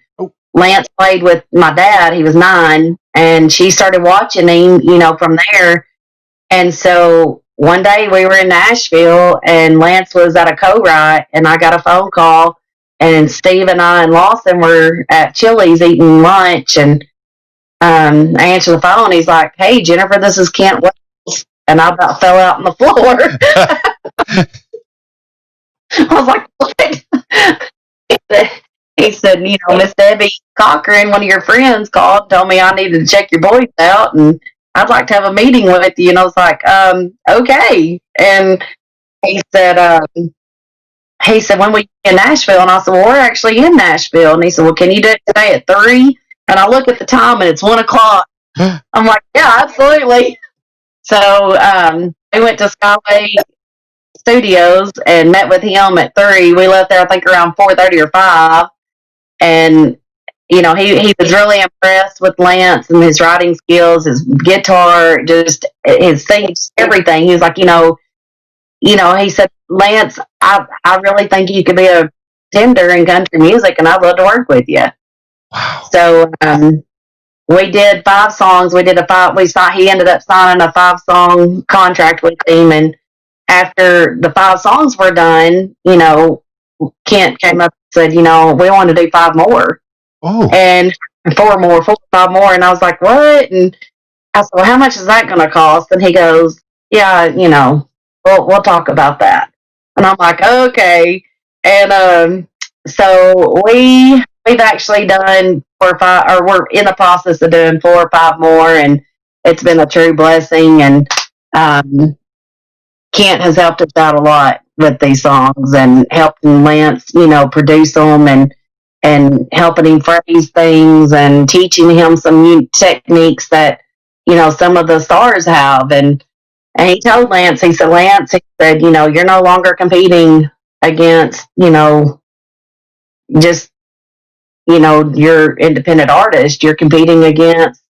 Lance played with my dad. He was 9, and she started watching him, from there. And so one day we were in Nashville, and Lance was at a co-write, and I got a phone call, and Steve and I and Lawson were at Chili's eating lunch, and I answered the phone. He's like, "Hey, Jennifer, this is Kent Wells," and I about fell out on the floor. I was like, "What?" He said, "Miss Debbie Caughron, one of your friends, called, told me I needed to check your voice out, and I'd like to have a meeting with you." And I was like, "Okay." And he said, "When we in Nashville?" And I said, "Well, we're actually in Nashville." And he said, "Well, can you do it today at 3?" And I look at the time, and it's 1:00. I'm like, "Yeah, absolutely." So we went to Skyway Studios and met with him at 3. We left there, I think, around 4:30 or 5. And he was really impressed with Lance and his writing skills, his guitar, just his things, everything. He was like, he said, "Lance, I really think you could be a tender in country music, and I'd love to work with you." Wow. So we did 5 songs. We did he ended up signing a 5-song contract with him. And after the 5 songs were done, Kent came up and said, "We want to do 5 more." Oh. And 4 more, 5 more. And I was like, "What?" And I said, "Well, how much is that going to cost?" And he goes, "Yeah, we'll talk about that." And I'm like, "Okay." And so we've actually done 4 or 5, or we're in the process of doing 4 or 5 more, and it's been a true blessing. And Kent has helped us out a lot with these songs, and helping Lance, produce them, and helping him phrase things, and teaching him some new techniques that some of the stars have. And he told Lance, he said, "You're no longer competing against just your independent artist. You're competing against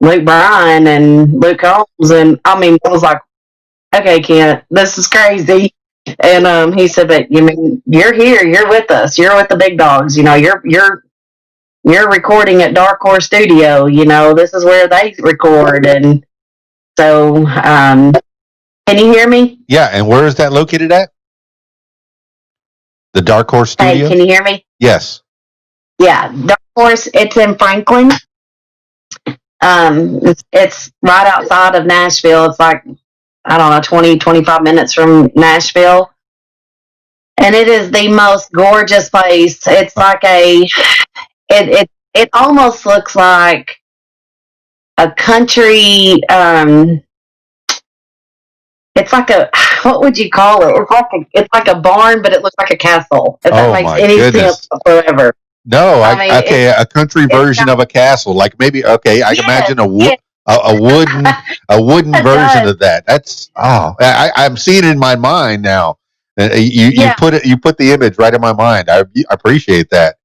Luke Bryan and Luke Combs." And I was like, "Okay, Kent, this is crazy." And he said, "But you're here, you're with us, you're with the big dogs. You're recording at Dark Horse Studio. This is where they record." And so, can you hear me? Yeah, and where is that located at? The Dark Horse Studio? Hey, can you hear me? Yes. Yeah, Dark Horse, it's in Franklin. It's right outside of Nashville. It's like, I don't know, 20, 25 minutes from Nashville. And it is the most gorgeous place. It's like it almost looks like a country, it's like what would you call it? It's like a barn, but it looks like a castle. If that makes any sense whatsoever. No, a country version of a castle, like maybe. Okay, I can imagine a wooden version of that. That's I'm seeing it in my mind now. You put the image right in my mind. I appreciate that.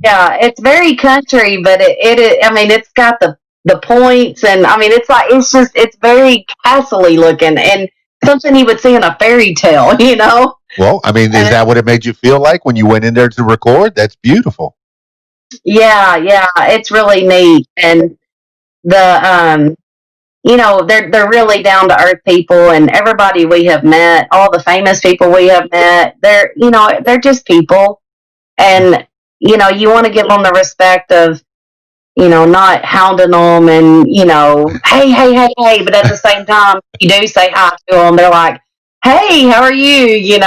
Yeah, it's very country, but it's got the points, and it's very castle-y looking, and something you would see in a fairy tale, Well, is that what it made you feel like when you went in there to record? That's beautiful. Yeah, it's really neat. And the they're really down to earth people, and everybody we have met, all the famous people we have met, they're just people. And you want to give them the respect of not hounding them, and hey, but at the same time, you do say hi to them, they're like, "Hey, how are you?"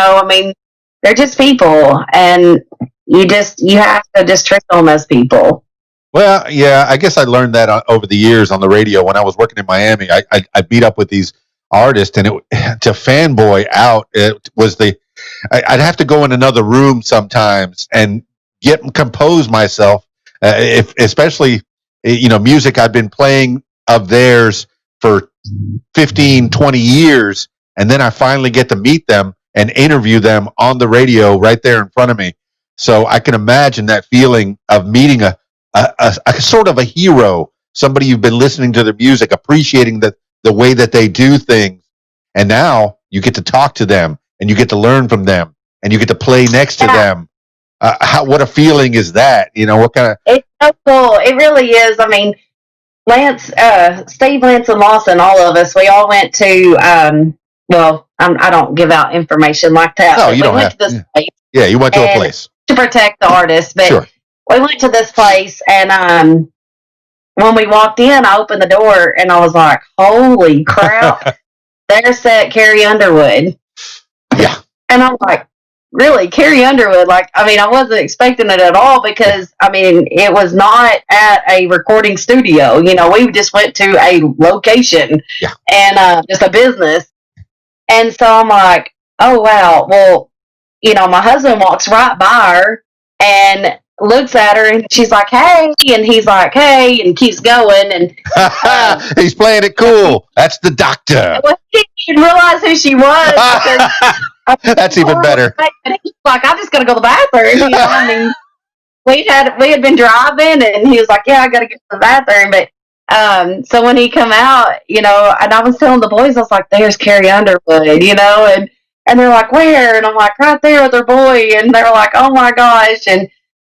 They're just people, and you have to just treat them as people. Well, yeah, I guess I learned that over the years on the radio when I was working in Miami. I beat up with these artists, and to fanboy out, it was I'd have to go in another room sometimes and compose myself, if especially music I've been playing of theirs for 15, 20 years, and then I finally get to meet them and interview them on the radio right there in front of me. So I can imagine that feeling of meeting a sort of a hero, somebody you've been listening to their music, appreciating the way that they do things, and now you get to talk to them and you get to learn from them and you get to play next to them. What a feeling is that? What kind of? It's so cool. It really is. I mean, Steve, Lance, and Lawson, all of us, we all went to. I don't give out information like that. No, you don't have to this place. Yeah, you went to a place to protect the artist, but sure. We went to this place, and when we walked in, I opened the door, and I was like, "Holy crap!" There's that Carrie Underwood. Yeah, and I'm like, really, Carrie Underwood? Like, I mean, I wasn't expecting it at all because, I mean, it was not at a recording studio. We just went to a location and just a business. And so I'm like, oh, wow. Well, my husband walks right by her and looks at her and she's like, hey. And he's like, hey, and keeps going. And he's playing it cool. That's the doctor. Well, he didn't realize who she was. That's even better. Like, I'm just gonna go to the bathroom. I mean, we had been driving, and he was like, "Yeah, I gotta get to the bathroom." But so when he come out, and I was telling the boys, I was like, "There's Carrie Underwood," and they're like, "Where?" And I'm like, "Right there with her boy," and they're like, "Oh my gosh!" And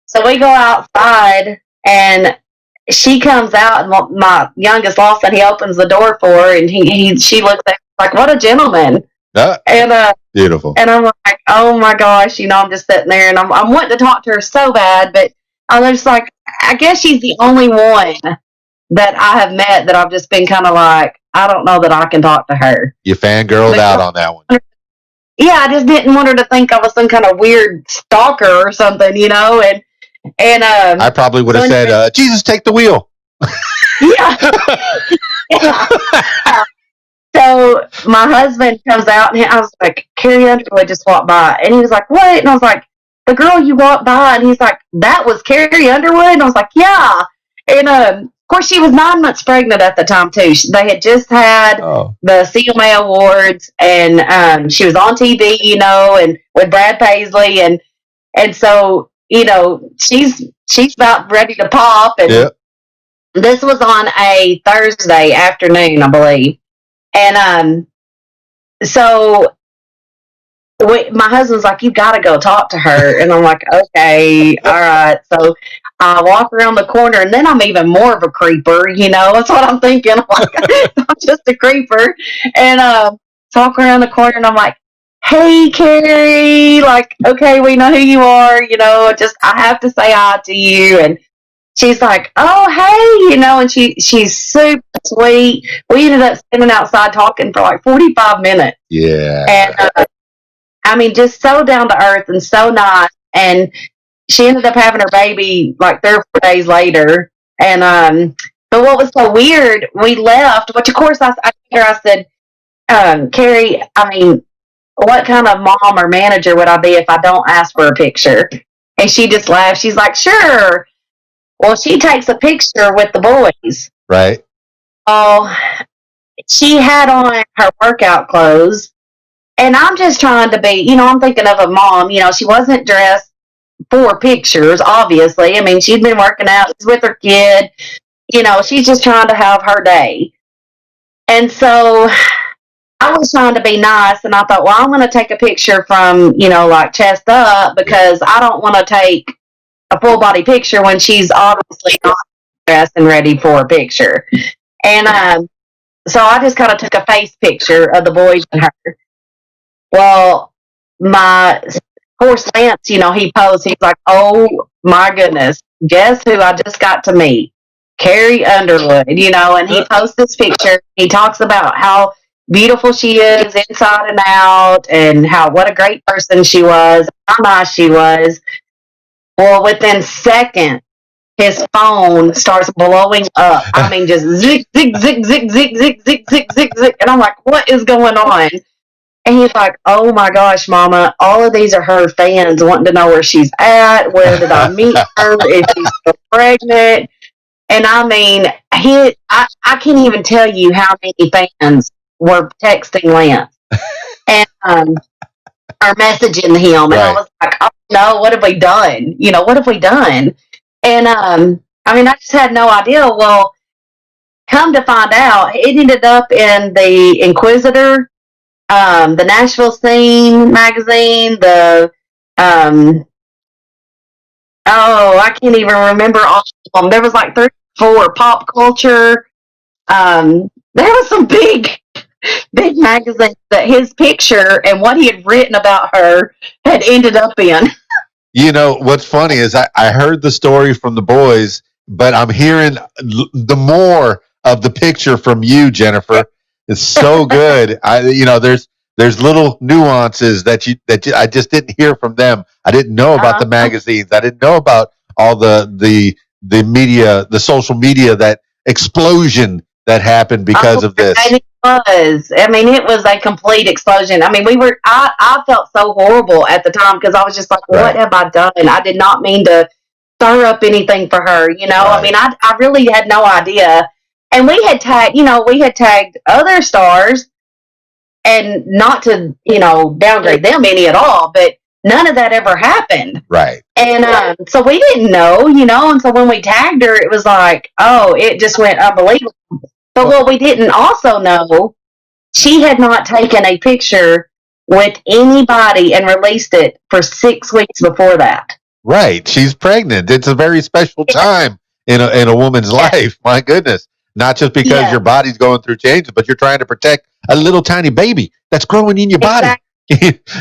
so we go outside, and she comes out, and my youngest Lawson, he opens the door for her, and she looks at him like, "What a gentleman." And beautiful. And I'm like, oh my gosh, I'm just sitting there and I'm wanting to talk to her so bad, but I'm just like, I guess she's the only one that I have met that I've just been kind of like, I don't know that I can talk to her. You fangirled out on that one. Yeah, I just didn't want her to think I was some kind of weird stalker or something, and I probably would have said, Jesus, take the wheel. Yeah. Yeah. So my husband comes out, and I was like, Carrie Underwood just walked by. And he was like, what? And I was like, the girl you walked by. And he's like, that was Carrie Underwood? And I was like, yeah. And of course, she was 9 months pregnant at the time, too. They had just had the CMA Awards, and she was on TV, and with Brad Paisley. And so, she's about ready to pop. And this was on a Thursday afternoon, I believe. And so my husband's like, you got to go talk to her. And I'm like, okay, all right. So I walk around the corner, and then I'm even more of a creeper, That's what I'm thinking. I'm like, I'm just a creeper. And so I walk around the corner, and I'm like, hey, Carrie, like, okay, we know who you are, just I have to say hi to you. And she's like, oh, hey, and she's super sweet. We ended up sitting outside talking for like 45 minutes. Yeah. And I mean, just so down to earth and so nice. And she ended up having her baby like 3 or 4 days later. And but what was so weird, we left, which of course I said, Carrie, I mean, what kind of mom or manager would I be if I don't ask for a picture? And she just laughed. She's like, sure. Well, she takes a picture with the boys. Right. Oh, she had on her workout clothes. And I'm just trying to be, I'm thinking of a mom. She wasn't dressed for pictures, obviously. I mean, she'd been working out. She's with her kid. She's just trying to have her day. And so I was trying to be nice. And I thought, well, I'm going to take a picture from, like chest up, because I don't want to take a full body picture when she's obviously not dressed and ready for a picture. And so I just kind of took a face picture of the boys and her. Well, of course, Lance, he posed, he's like, oh my goodness, guess who I just got to meet? Carrie Underwood, and he posts this picture. He talks about how beautiful she is inside and out, and what a great person she was, how nice she was. Well, within seconds, his phone starts blowing up. I mean, just zig, zig, zig, zig, zig, zig, zig, zig, zig, zig. And I'm like, what is going on? And he's like, oh my gosh, Mama, all of these are her fans wanting to know where she's at. Where did I meet her? Is she still pregnant? And I mean, I can't even tell you how many fans were texting Lance and are messaging him. And I Right. was like, oh no, what have we done? What have we done? And I mean, I just had no idea. Well, come to find out, it ended up in the Inquisitor, the Nashville Scene magazine, the I can't even remember all of them. There was like 3 or 4 pop culture. There was some big magazines that his picture and what he had written about her had ended up in. You know, what's funny is I heard the story from the boys, but I'm hearing the more of the picture from you, Jennifer. It's so good. There's little nuances that I just didn't hear from them. I didn't know about the magazines. I didn't know about all the media, the social media, that explosion that happened because of this. And it was. I mean, it was a complete explosion. I mean, I felt so horrible at the time because I was just like, what Right. have I done? I did not mean to stir up anything for her. Right. I mean, I really had no idea. And we had tagged other stars, and not to, downgrade them any at all, but none of that ever happened. Right. And so we didn't know, and so when we tagged her, it was like, oh, it just went unbelievable. But what we didn't also know, she had not taken a picture with anybody and released it for 6 weeks before that. Right. She's pregnant. It's a very special time in a woman's life. My goodness. Not just because your body's going through changes, but you're trying to protect a little tiny baby that's growing in your body.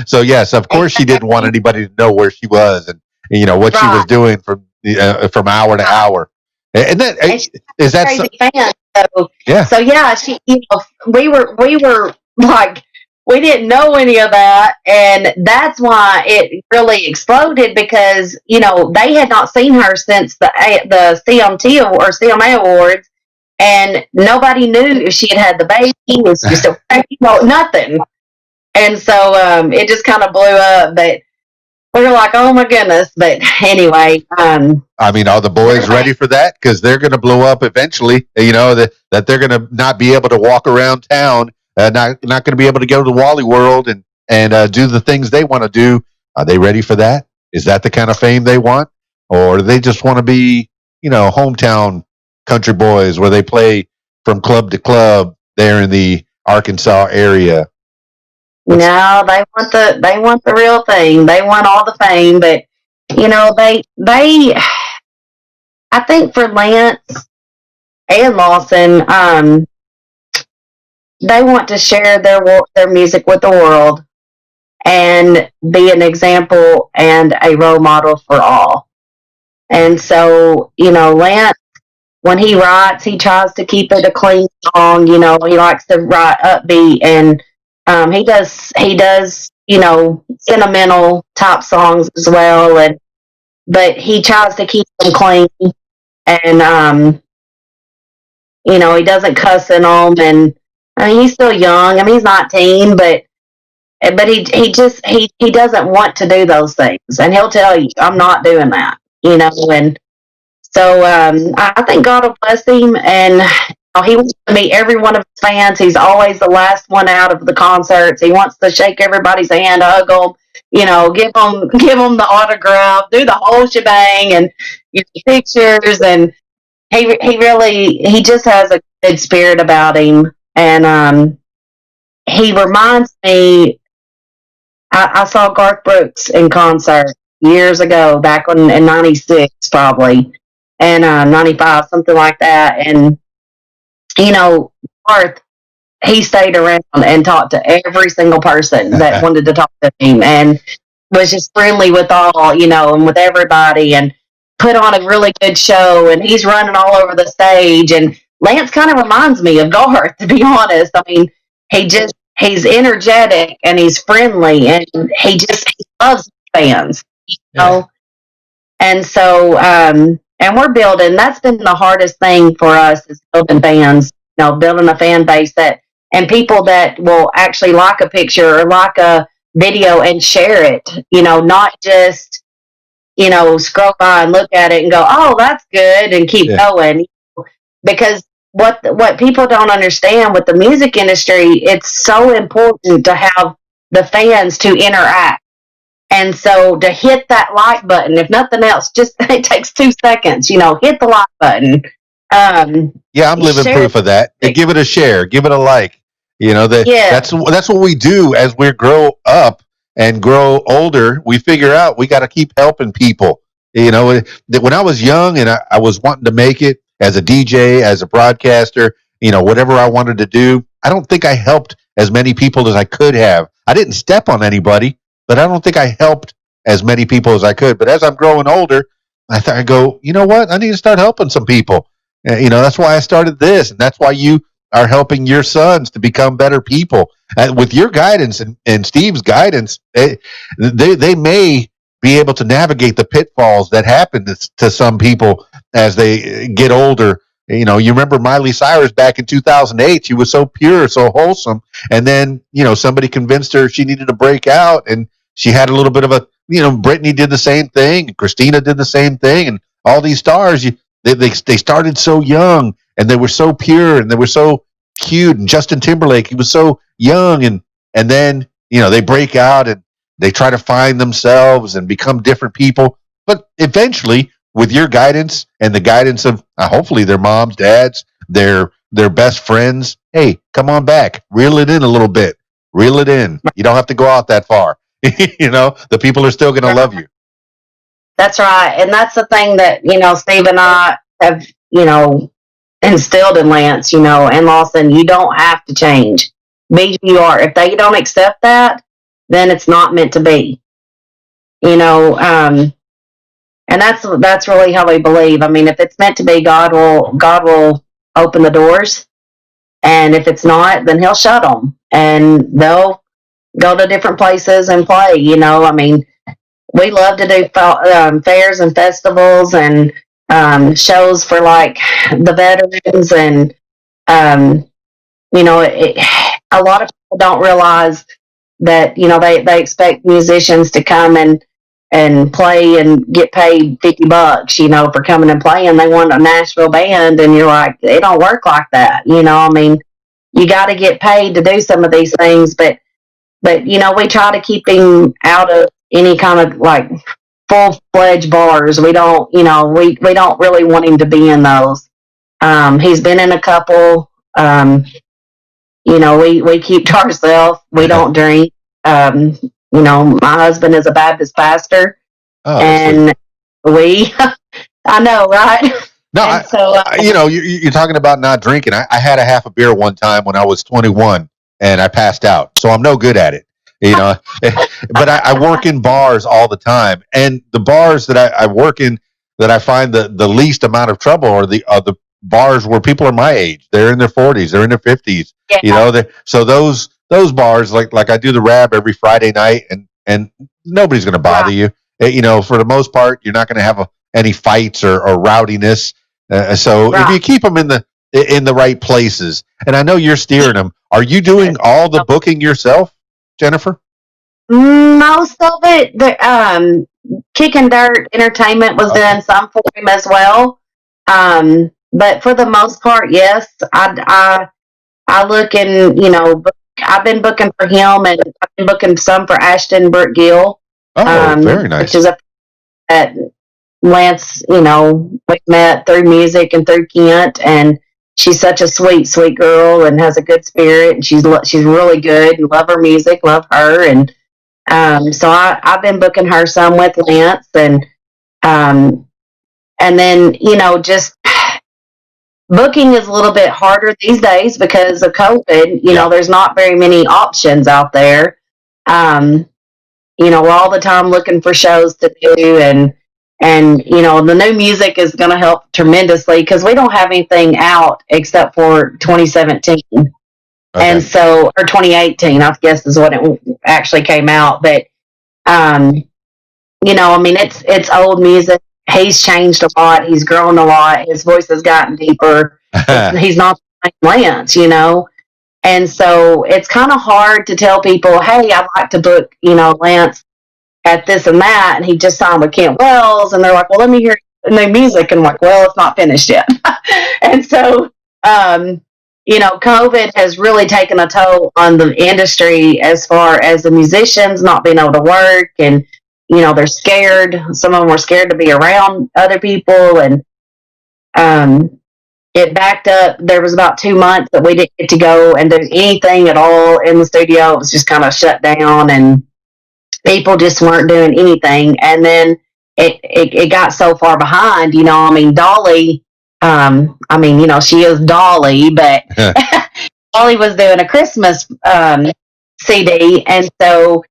So yes, of course she didn't want anybody to know where she was and what she was doing from hour to hour. And that is that crazy fan. So yeah. So yeah, she we were like, we didn't know any of that, and that's why it really exploded, because they had not seen her since the CMT or CMA awards, and nobody knew if she had the baby, if she was still pregnant, nothing. And so it just kind of blew up, but we were like, oh my goodness. But anyway, I mean, are the boys ready for that? Because they're going to blow up eventually. That they're going to not be able to walk around town, not going to be able to go to Wally World and do the things they want to do. Are they ready for that? Is that the kind of fame they want, or do they just want to be, hometown country boys where they play from club to club there in the Arkansas area? No, they want the real thing. They want all the fame, but they I think for Lance and Lawson, they want to share their music with the world and be an example and a role model for all. And so, Lance, when he writes, he tries to keep it a clean song. He likes to write upbeat, and he does sentimental type songs as well, but he tries to keep them clean, and he doesn't cuss in them. And I mean, he's still young. I mean, he's 19, but he doesn't want to do those things, and he'll tell you, I'm not doing that. And so I think God will bless him, and he wants to meet every one of his fans. He's always the last one out of the concerts. He wants to shake everybody's hand, hug them, give them the autograph, do the whole shebang, and pictures. And he just has a good spirit about him, and he reminds me. I saw Garth Brooks in concert years ago, back in '96 probably, and '95, something like that. And Garth, he stayed around and talked to every single person that wanted to talk to him, and was just friendly with all, and with everybody, and put on a really good show. And he's running all over the stage. And Lance kind of reminds me of Garth, to be honest. I mean, he's energetic and he's friendly, and he loves fans, And so and we're building. That's been the hardest thing for us is building fans. Building a fan base and people that will actually like a picture or like a video and share it. Not just scroll by and look at it and go, oh, that's good, and keep going. Because what people don't understand with the music industry, it's so important to have the fans to interact. And so to hit that like button, if nothing else, just it takes 2 seconds, hit the like button. Yeah, I'm living proof of that. And give it a share, give it a like. That's what we do as we grow up and grow older. We figure out we got to keep helping people. When I was young and I was wanting to make it as a DJ, as a broadcaster, whatever I wanted to do, I don't think I helped as many people as I could have. I didn't step on anybody, but I don't think I helped as many people as I could. But as I'm growing older, I go, you know what? I need to start helping some people. That's why I started this, and that's why you are helping your sons to become better people. With your guidance and Steve's guidance, they may be able to navigate the pitfalls that happen to some people as they get older. You remember Miley Cyrus back in 2008. She was so pure, so wholesome. And then, somebody convinced her she needed to break out, and she had a little bit of a, Britney did the same thing. Christina did the same thing. And all these stars, they started so young, and they were so pure, and they were so cute. And Justin Timberlake, he was so young, and then they break out and they try to find themselves and become different people. But eventually, with your guidance and the guidance of hopefully their moms, dads, their best friends, hey, come on back, reel it in a little bit, reel it in. You don't have to go out that far. The people are still going to love you. That's right. And that's the thing that, Steve and I have, instilled in Lance, and Lawson. You don't have to change. Be who you are. If they don't accept that, then it's not meant to be. And that's really how we believe. I mean, if it's meant to be, God will open the doors. And if it's not, then he'll shut them. And they'll go to different places and play. I mean, we love to do fairs and festivals and shows for like the veterans, and a lot of people don't realize that they expect musicians to come and play and get paid $50 for coming and playing. They want a Nashville band, and you're like, it don't work like that. I mean, you got to get paid to do some of these things, but we try to keep him out of any kind of like full-fledged bars. We don't, we don't really want him to be in those. He's been in a couple. We keep to ourselves. We don't drink. My husband is a Baptist pastor, and we, I know, right? No, you're talking about not drinking. I had a half a beer one time when I was 21, and I passed out. So I'm no good at it, but I work in bars all the time, and the bars that I work in that I find the least amount of trouble are the bars where people are my age. They're in their 40s, they're in their 50s. Yeah. So those bars, like I do the Rab every Friday night, and nobody's going to bother you. For the most part, you're not going to have any fights or rowdiness. So if you keep them in the right places, and I know you're steering them, are you doing all the booking yourself, Jennifer? Most of it. Kicking Dirt Entertainment was doing some for him as well. But for the most part, yes, I look and I've been booking for him, and I've been booking some for Ashton, Brooke, Gill. Oh, very nice. Which is at Lance. We met through music and through Kent, and she's such a sweet girl and has a good spirit, and she's really good and love her music, love her, and so I've been booking her some with Lance, and then just booking is a little bit harder these days because of COVID. There's not very many options out there. We're all the time looking for shows to do, and the new music is going to help tremendously because we don't have anything out except for 2017. Okay. And so, or 2018, I guess is what it actually came out. But, I mean, it's old music, he's changed a lot. He's grown a lot. His voice has gotten deeper. He's not the same Lance, you know. And so it's kind of hard to tell people, hey, I'd like to book, you know, Lance at this and that. And he just signed with Kent Wells. And they're like, well, let me hear new music. And I'm like, well, it's not finished yet. And so, you know, COVID has really taken a toll on the industry as far as the musicians not being able to work. And, you know, they're scared. Some of them were scared to be around other people. And it backed up. There was about 2 months that we didn't get to go and do anything at all in the studio. It was just kind of shut down, and people just weren't doing anything. And then it got so far behind, you know. I mean, Dolly, I mean, you know, she is Dolly, but Dolly was doing a Christmas CD. And so,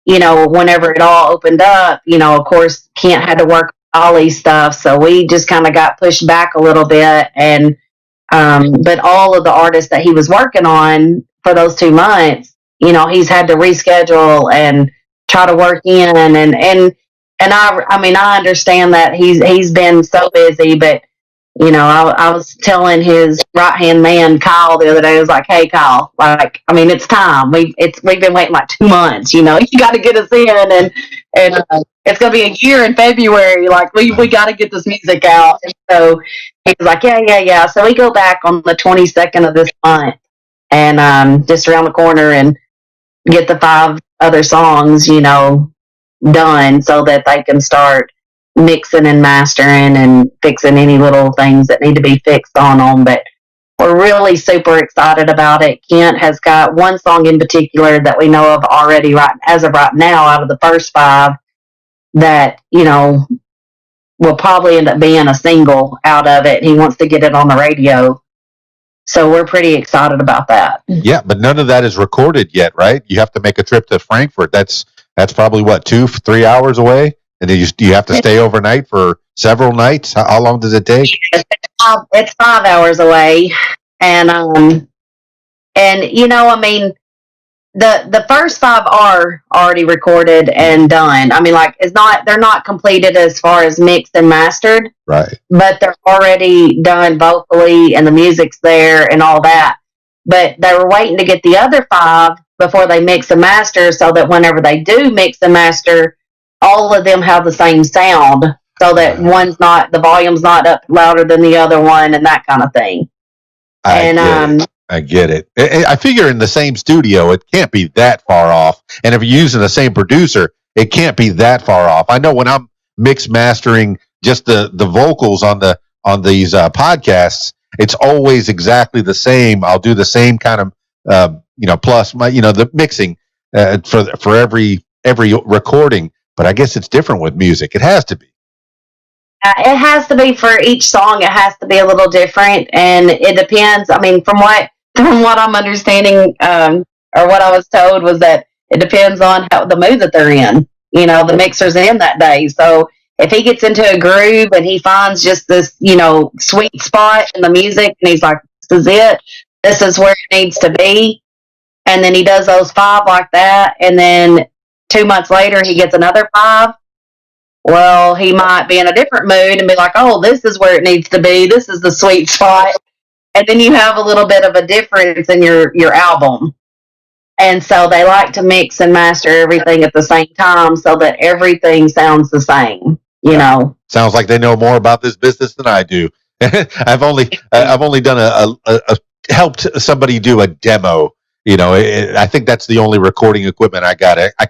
you know, whenever it all opened up, you know, of course, Kent had to work Dolly stuff. So we just kind of got pushed back a little bit. And, but all of the artists that he was working on for those 2 months, you know, he's had to reschedule and try to work in. And I mean, I understand that he's been so busy, but, you know, I was telling his right hand man, Kyle, the other day. I was like, hey, Kyle, like, I mean, it's time. We've been waiting like 2 months, you know, you got to get us in. And it's going to be a year in February. Like, we got to get this music out. And so he was like, yeah. So we go back on the 22nd of this month, and just around the corner, and get the 5 other songs, you know, done so that they can start mixing and mastering and fixing any little things that need to be fixed on them. But we're really super excited about it. Kent has got one song in particular that we know of already, right as of right now, out of the first 5, that, you know, will probably end up being a single out of it. He wants to get it on the radio. So we're pretty excited about that. Yeah, but none of that is recorded yet, right? You have to make a trip to Frankfurt. That's probably what, 2-3 hours away, and then you have to stay overnight for several nights. How long does it take? It's 5 hours away, and you know, I mean, the first 5 are already recorded and done. I mean, like, they're not completed as far as mixed and mastered, right? But they're already done vocally, and the music's there and all that. But they were waiting to get the other 5 before they mix and master, so that whenever they do mix and master, all of them have the same sound, so that the volume's not up louder than the other one, and that kind of thing. I get it. I figure in the same studio, it can't be that far off. And if you're using the same producer, it can't be that far off. I know when I'm mix mastering just the vocals on these podcasts, it's always exactly the same. I'll do the same kind of you know, plus my, you know, the mixing for every recording. But I guess it's different with music. It has to be. It has to be for each song. It has to be a little different, and it depends. I mean, from what I'm understanding, or what I was told, was that it depends on how the mood that they're in. You know, the mixer's in that day. So if he gets into a groove and he finds just this, you know, sweet spot in the music, and he's like, "This is it. This is where it needs to be," and then he does those 5 like that, and then 2 months later he gets another 5. Well, he might be in a different mood and be like, oh, this is where it needs to be. This is the sweet spot. And then you have a little bit of a difference in your album. And so they like to mix and master everything at the same time so that everything sounds the same, you know. Sounds like they know more about this business than I do. I've only done a helped somebody do a demo. You know, I think that's the only recording equipment I got. I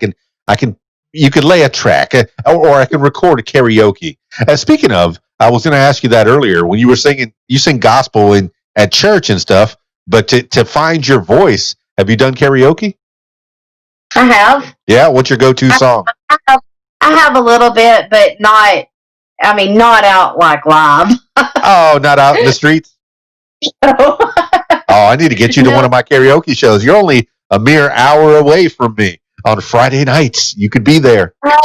can. You could lay a track, or I can record a karaoke. Speaking of, I was going to ask you that earlier when you were singing. You sing gospel at church and stuff, but to find your voice, have you done karaoke? I have. Yeah, what's your go-to song? I have a little bit, but not. I mean, not out like live. Oh, not out in the streets. No. Oh, I need to get you to one of my karaoke shows. You're only a mere hour away from me. On Friday nights, you could be there. I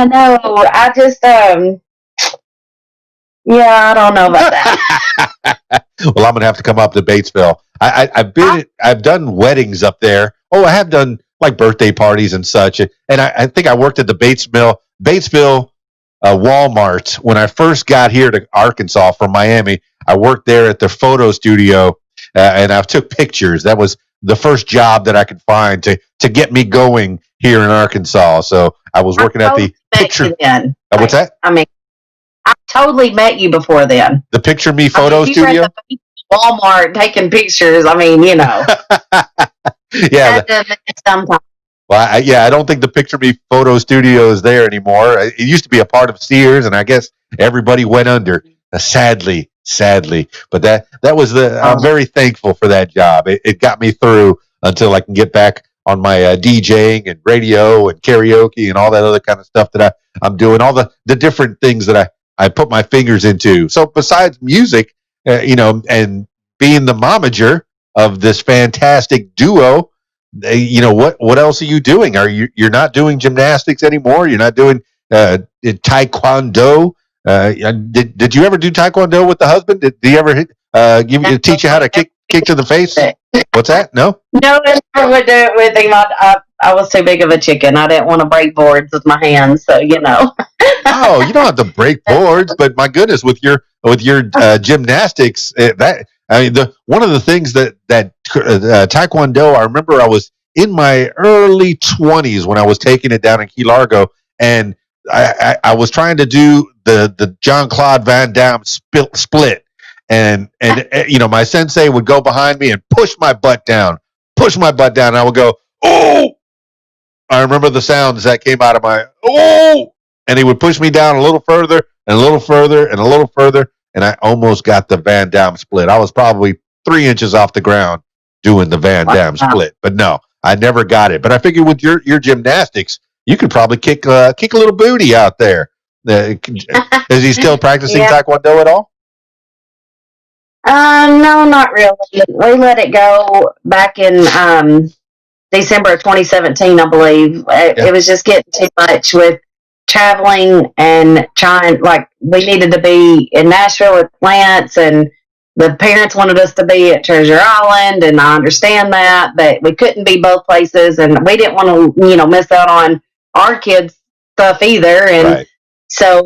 know. I just, yeah, I don't know about that. Well, I'm gonna have to come up to Batesville. I've done weddings up there. Oh, I have done like birthday parties and such. And I think I worked at the Batesville Walmart. When I first got here to Arkansas from Miami, I worked there at the photo studio, and I took pictures. That was the first job that I could find to get me going here in Arkansas. So I was working at the picture. Then. What's that? I mean, I totally met you before then. The Picture Me photo studio? Walmart taking pictures. I mean, Yeah. Sometimes. Well, I don't think the Picture Me photo studio is there anymore. It used to be a part of Sears, and I guess everybody went under. Sadly. But that was I'm very thankful for that job. It got me through until I can get back on my DJing and radio and karaoke and all that other kind of stuff that I'm doing, all the different things that I put my fingers into. So besides music, and being the momager of this fantastic duo, what else are you doing? You're not doing gymnastics anymore? You're not doing taekwondo? Did you ever do taekwondo with the husband? Did he ever teach you how to kick to the face? What's that? No, I never would do it with him. I was too big of a chicken. I didn't want to break boards with my hands, so Oh, you don't have to break boards, but my goodness, with your gymnastics, one of the things that taekwondo. I remember I was in my early 20s when I was taking it down in Key Largo, and I was trying to do the Jean-Claude Van Damme split, and my sensei would go behind me and push my butt down, and I would go, oh. I remember the sounds that came out of my oh, and he would push me down a little further and a little further and a little further, and I almost got the Van Damme split. I was probably 3 inches off the ground doing the Van Damme split, but no, I never got it. But I figured with your gymnastics, you could probably kick a little booty out there. Is he still practicing taekwondo at all? No, not really. We let it go back in December of 2017, I believe. It was just getting too much with traveling and trying. Like, we needed to be in Nashville with Lance, and the parents wanted us to be at Treasure Island, and I understand that, but we couldn't be both places, and we didn't want to, miss out on our kids' stuff either. And so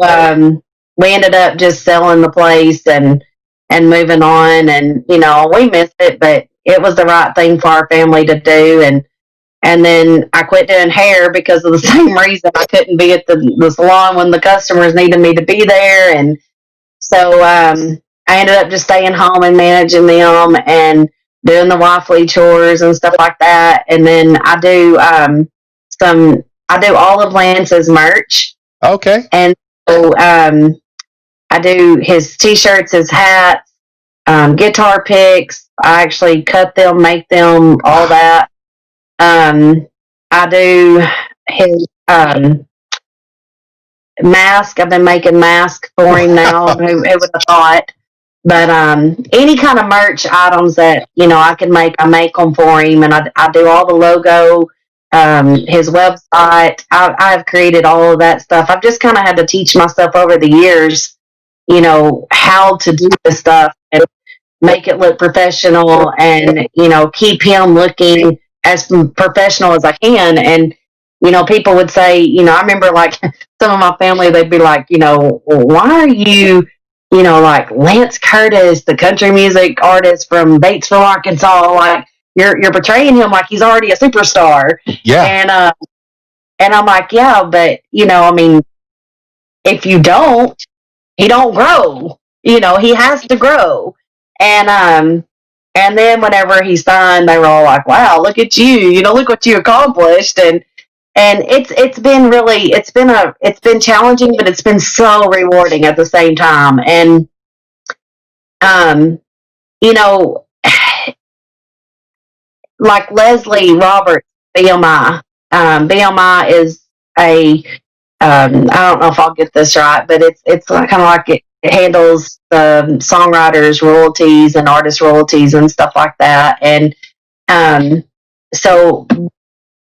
we ended up just selling the place and moving on, and we missed it, but it was the right thing for our family to do. And then I quit doing hair because of the same reason. I couldn't be at the salon when the customers needed me to be there. And so I ended up just staying home and managing them and doing the wifely chores and stuff like that. And then I do all of Lance's merch. Okay. And so I do his t-shirts, his hats, guitar picks. I actually cut them, make them, all that. I do his mask. I've been making masks for him now. Who would have thought? But any kind of merch items that I can make, I make them for him, and I do all the logo, his website. I've created all of that stuff. I've just kind of had to teach myself over the years, how to do this stuff and make it look professional, and keep him looking as professional as I can. And people would say, I remember like some of my family, they'd be like, why are you like Lance Curtis, the country music artist from Batesville, Arkansas, like you're portraying him like he's already a superstar. Yeah. And I'm like, yeah, but if you don't, he don't grow. He has to grow. And then whenever he signed, they were all like, wow, look at you, look what you accomplished. And it's been challenging, but it's been so rewarding at the same time. And, like Leslie Roberts, BMI, BMI is I don't know if I'll get this right, but it's kind of like it handles the songwriters' royalties and artist royalties and stuff like that. And so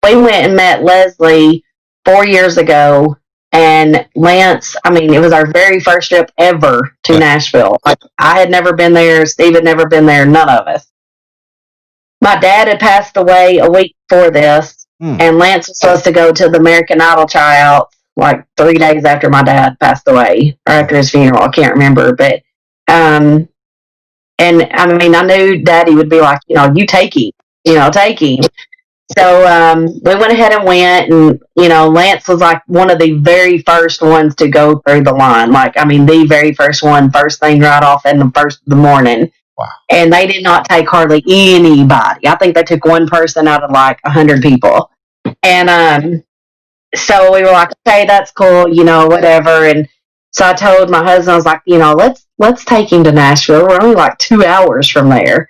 we went and met Leslie 4 years ago, and Lance, it was our very first trip ever to Nashville. Like, I had never been there. Steve had never been there. None of us. My dad had passed away a week before this, and Lance was supposed to go to the American Idol tryouts. like 3 days after my dad passed away, or after his funeral. I can't remember, but and I mean, I knew Daddy would be like, you take him, take him. So we went ahead and went, and Lance was like one of the very first ones to go through the line. Like, I mean, the very first one, first thing right off in the first of the morning. Wow. And they did not take hardly anybody. I think they took one person out of like 100 people. And so we were like, okay, that's cool, whatever. And so I told my husband, I was like, let's take him to Nashville. We're only like 2 hours from there.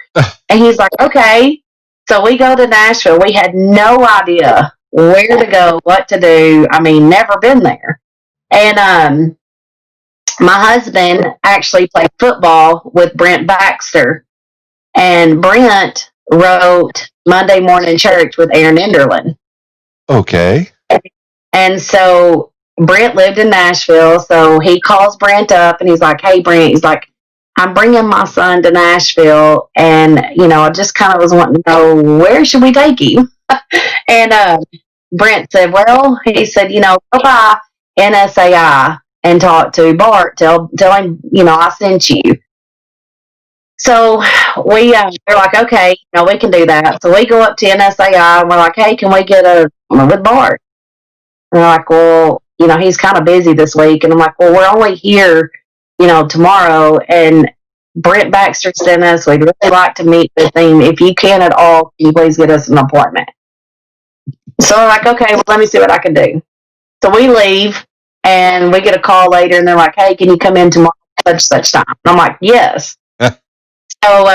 And he's like, okay. So we go to Nashville. We had no idea where to go, what to do. I mean, never been there. And my husband actually played football with Brent Baxter. And Brent wrote Monday Morning Church with Aaron Enderlin. Okay. And so Brent lived in Nashville. So he calls Brent up and he's like, hey, Brent, he's like, I'm bringing my son to Nashville. And, I just kind of was wanting to know, where should we take him? And Brent said, well, he said, go by NSAI and talk to Bart. Tell him, I sent you. So we're like, okay, we can do that. So we go up to NSAI and we're like, hey, can we get with Bart? And they're like, well, he's kind of busy this week. And I'm like, well, we're only here, tomorrow. And Brent Baxter sent us. We'd really like to meet with him. If you can at all, can you please get us an appointment? So I'm like, okay, well, let me see what I can do. So we leave and we get a call later and they're like, hey, can you come in tomorrow at such time? And I'm like, yes. So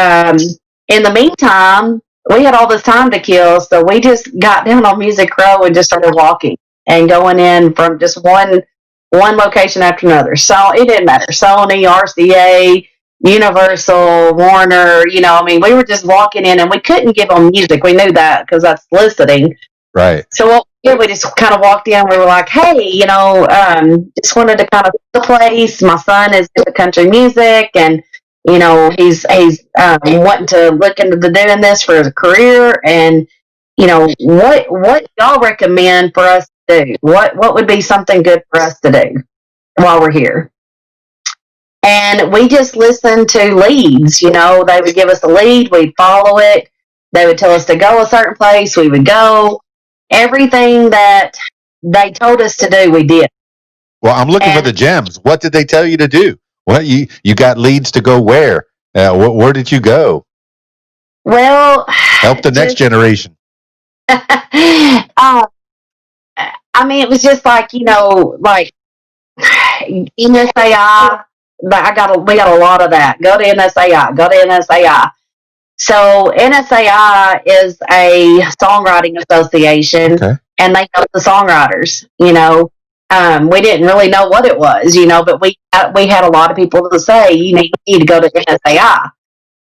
in the meantime, we had all this time to kill. So we just got down on Music Row and just started walking and going in from just one location after another. So it didn't matter. Sony, RCA, Universal, Warner, we were just walking in and we couldn't give them music. We knew that because that's soliciting. Right. So what we did, we just kind of walked in. We were like, hey, just wanted to kind of the place. My son is into country music and, he's wanting to look into doing this for his career. And, what y'all recommend for us to do? What would be something good for us to do while we're here? And we just listened to leads. They would give us a lead. We'd follow it. They would tell us to go a certain place. We would go. Everything that they told us to do, we did. Well, I'm looking for the gems. What did they tell you to do? What you got leads to go where? Where did you go? Well, help the next generation. It was just like like NSAI. We got a lot of that. Go to NSAI. Go to NSAI. So NSAI is a songwriting association, okay. And they help the songwriters. We didn't really know what it was, but we had a lot of people to say you need to go to NSAI.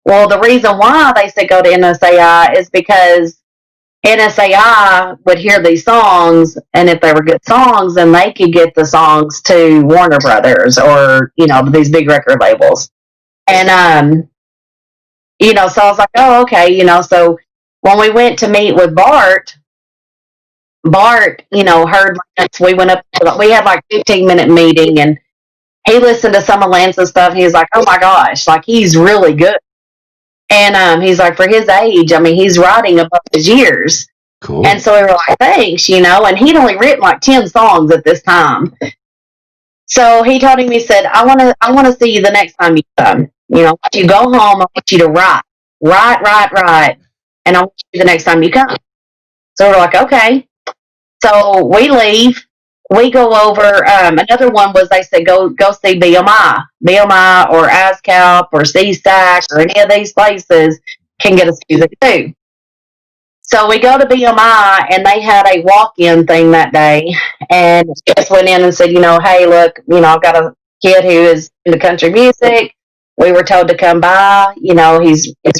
Well, the reason why they said go to NSAI is because NSAI would hear these songs, and if they were good songs, then they could get the songs to Warner Brothers or these big record labels. And so I was like, oh, okay, so when we went to meet with Bart, heard Lance. We went up, we had like 15-minute meeting, and he listened to some of Lance's stuff. He was like, oh my gosh, like he's really good. And he's like, for his age, he's writing above his years. Cool. And so we were like, thanks, and he'd only written like 10 songs at this time. So he told him, he said, I want to see you the next time you come. You go home, I want you to write. And I want you the next time you come. So we're like, okay. So we leave. We go over. Another one was they said go see BMI or ASCAP or CSAC or any of these places can get us music too. So we go to BMI and they had a walk-in thing that day, and just went in and said, hey, look, I've got a kid who is into country music. We were told to come by. He's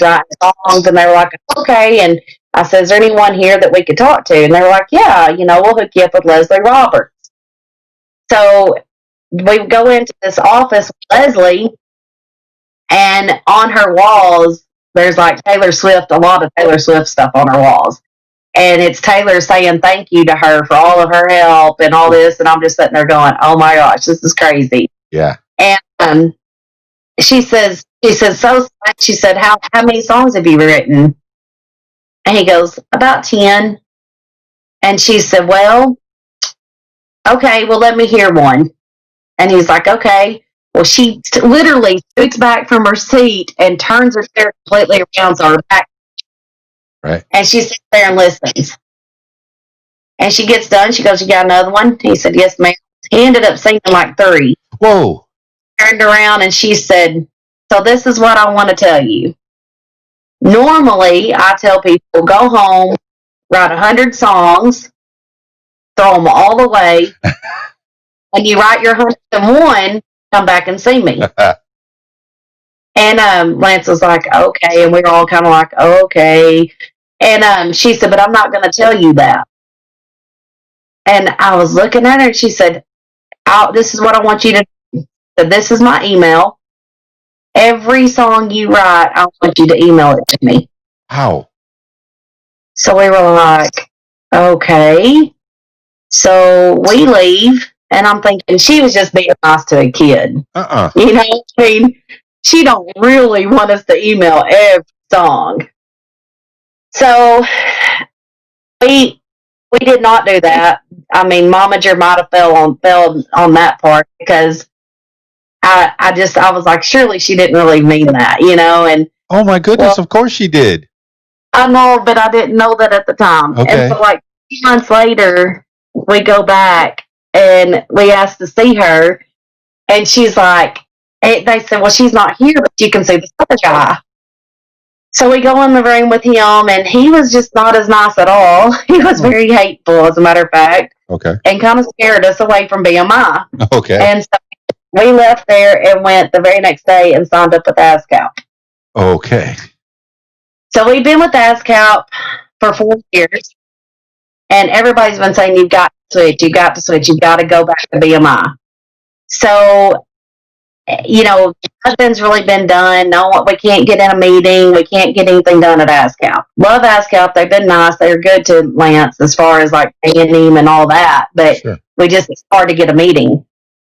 writing songs, and they were like, okay. And I said, is there anyone here that we could talk to? And they were like, yeah, we'll hook you up with Leslie Roberts. So we go into this office with Leslie, and on her walls, there's like Taylor Swift, a lot of Taylor Swift stuff on her walls. and it's Taylor saying thank you to her for all of her help and all this, and I'm just sitting there going, oh my gosh, this is crazy. Yeah. And she says, so she said, how many songs have you written? And he goes, about 10. And she said, well, okay, well, let me hear one. And he's like, okay. Well, she literally scoots back from her seat and turns her chair completely around so her back. Right. And she sits there and listens. And she gets done. She goes, you got another one? He said, yes, ma'am. He ended up singing like 3. Whoa. Turned around and she said, so this is what I want to tell you. Normally, I tell people, go home, write 100 songs, throw them all away. When you write your 101, come back and see me. And Lance was like, okay. And we were all kind of like, okay. And she said, but I'm not going to tell you that. And I was looking at her and she said, this is what I want you to do. So this is my email. Every song you write, I want you to email it to me. How? So we were like, okay. So we leave. And I'm thinking she was just being nice to a kid. You know what I mean? She don't really want us to email every song. So we did not do that. I mean, Momager might have fell on that part because I was like, surely she didn't really mean that, you know? And oh my goodness, of course she did. I know, but I didn't know that at the time. Okay. And so like 2 months later, we go back and we asked to see her, and she's like, they said, well, she's not here, but you can see this other guy. So we go in the room with him, and he was just not as nice at all. He was very hateful, as a matter of fact. Okay. And kind of scared us away from BMI. Okay. And so we left there and went the very next day and signed up with ASCAP. Okay. So we've been with ASCAP for 4 years. And everybody's been saying, you've got to switch, you've got to switch, you've got to go back to BMI. So, you know, nothing's really been done. No, we can't get in a meeting. We can't get anything done at ASCAP. Love ASCAP. They've been nice. They're good to Lance as far as like paying him and all that. But it's hard to get a meeting.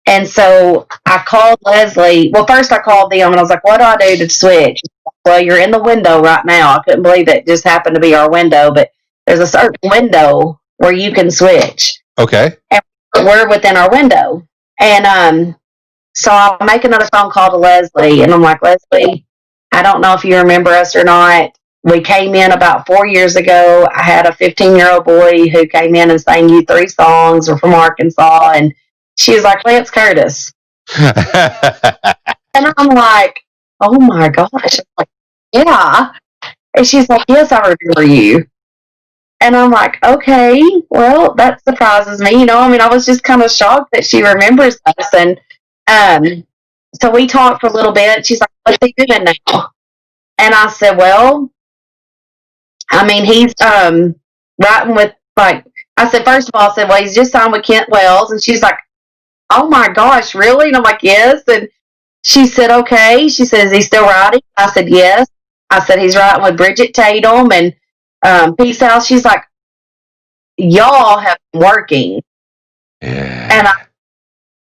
And so I called Leslie. Well, first I called them and I was like, what do I do to switch? Well, you're in the window right now. I couldn't believe it just happened to be our window, but there's a certain window where you can switch. Okay. And we're within our window. And so I make another phone call to Leslie, and I'm like, Leslie, I don't know if you remember us or not. We came in about 4 years ago. I had a 15-year-old boy who came in and sang you 3 songs. We're from Arkansas. And she was like, Lance Curtis. And I'm like, oh my gosh. I'm like, yeah. And she's like, yes, I remember you. And I'm like, okay, well, that surprises me. You know, I mean, I was just kind of shocked that she remembers us. And so we talked for a little bit. She's like, what's he doing now? And I said, well, I mean, he's writing with, like, I said, first of all, I said, well, he's just signed with Kent Wells. And she's like, oh my gosh, really? And I'm like, yes. And she said, okay. She said, is he still writing? I said, yes. I said, he's writing with Bridget Tatum and Peace House. She's like, y'all have been working. Yeah. And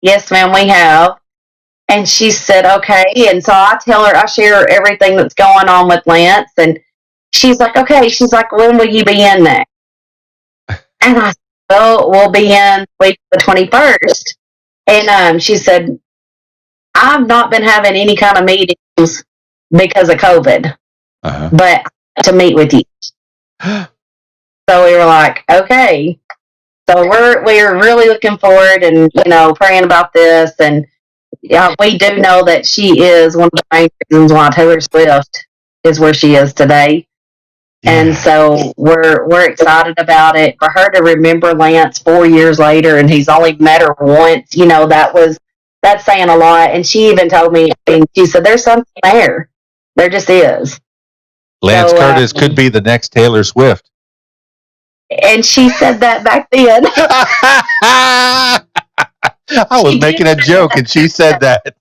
yes, ma'am, we have. And she said, okay. And so I tell her, I share everything that's going on with Lance. And she's like, okay. She's like, when will you be in next? And I said, well, we'll be in week the 21st. And she said, I've not been having any kind of meetings because of COVID, but to meet with you. So we were like, okay. So we're really looking forward and, you know, praying about this. And we do know that she is one of the main reasons why Taylor Swift is where she is today. Yeah. And so we're excited about it. For her to remember Lance 4 years later and he's only met her once, you know, that's saying a lot. And she even told me, she said, there's something there. There just is. Lance Curtis could be the next Taylor Swift. And she said that back then. I was making a joke and she said that.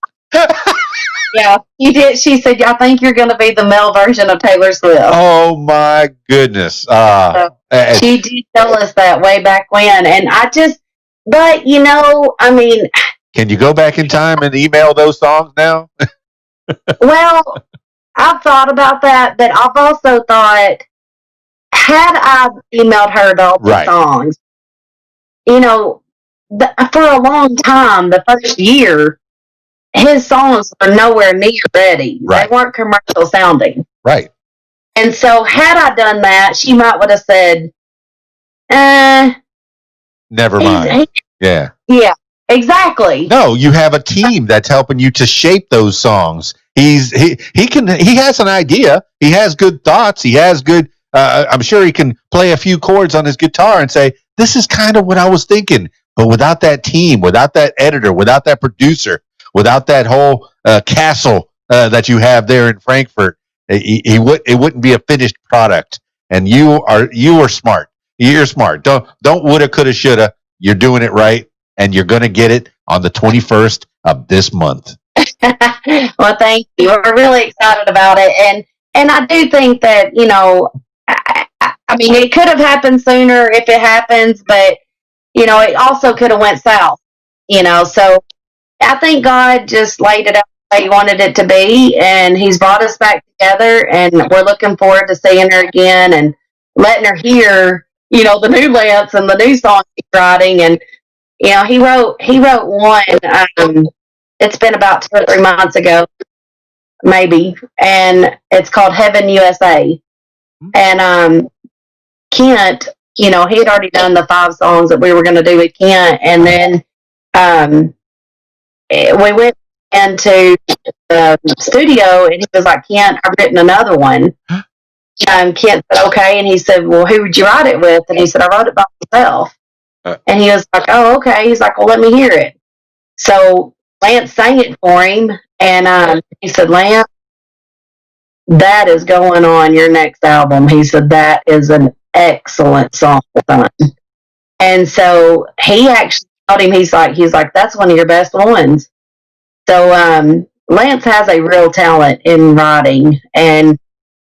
Yeah, you did. She said, "I think you're going to be the male version of Taylor Swift." Oh my goodness! So she did tell us that way back when, and but I mean, can you go back in time and email those songs now? well, I've thought about that, but I've also thought, had I emailed her all the Right, songs, for a long time, the first year, his songs were nowhere near ready. They right, weren't commercial sounding. right. And so, had I done that, she might would have said, Never he's, mind. he, Yeah. yeah, exactly. No, you have a team that's helping you to shape those songs. He has an idea. He has good thoughts. He has good. I'm sure he can play a few chords on his guitar and say, "This is kind of what I was thinking." But without that team, without that editor, without that producer, without that whole castle that you have there in Frankfurt, it wouldn't be a finished product. And you are smart. You're smart. Don't woulda, coulda, shoulda. You're doing it right, and you're going to get it on the 21st of this month. Well, thank you. We're really excited about it, and I do think that I mean, it could have happened sooner if it happens, but it also could have went south. So I think God just laid it out the way He wanted it to be, and He's brought us back together, and we're looking forward to seeing her again and letting her hear, the new Lance and the new song he's writing. And he wrote one. It's been about 2 or 3 months ago, maybe, and it's called Heaven USA. And Kent, he had already done the 5 songs that we were going to do with Kent, and then um, we went into the studio, and he was like, "Kent, I've written another one." Kent said, "Okay," and he said, "Well, who would you write it with?" And he said, "I wrote it by myself." And he was like, "Oh, okay." He's like, "Well, let me hear it." So Lance sang it for him, and he said, "Lance, that is going on your next album." He said, "That is an excellent song, son." And so he actually told him, he's like, "That's one of your best ones." So Lance has a real talent in writing, and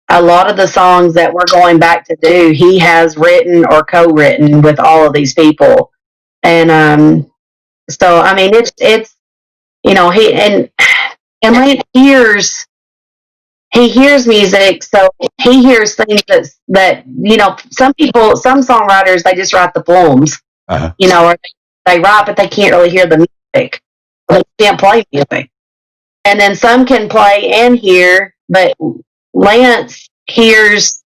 a lot of the songs that we're going back to do, he has written or co-written with all of these people. And so I mean, it's he and Lance hears music, so he hears things that some songwriters, they just write the poems, or they write, but they can't really hear the music. They can't play music. And then some can play and hear, but Lance hears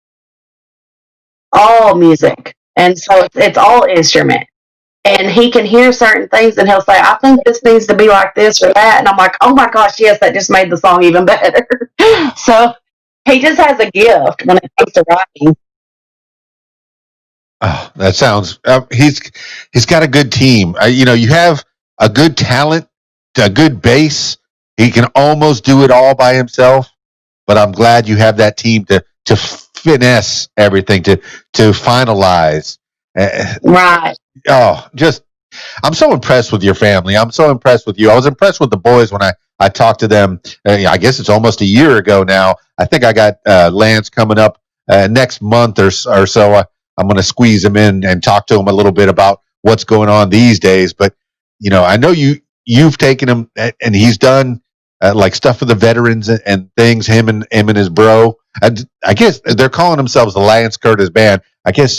all music, and so it's all instrument. And he can hear certain things, and he'll say, "I think this needs to be like this or that." And I'm like, "Oh my gosh, yes, that just made the song even better." So he just has a gift when it comes to writing. Oh, that sounds. He's got a good team. You have a good talent, a good base. He can almost do it all by himself. But I'm glad you have that team to finesse everything, to finalize. Right. Just I'm so impressed with your family. I'm so impressed with you. I was impressed with the boys when I talked to them. I guess it's almost a year ago now. I think I got Lance coming up next month or so. I'm going to squeeze him in and talk to him a little bit about what's going on these days. But I know you've taken him and he's done like stuff for the veterans and things. Him and his bro. I guess they're calling themselves the Lance Curtis Band. I guess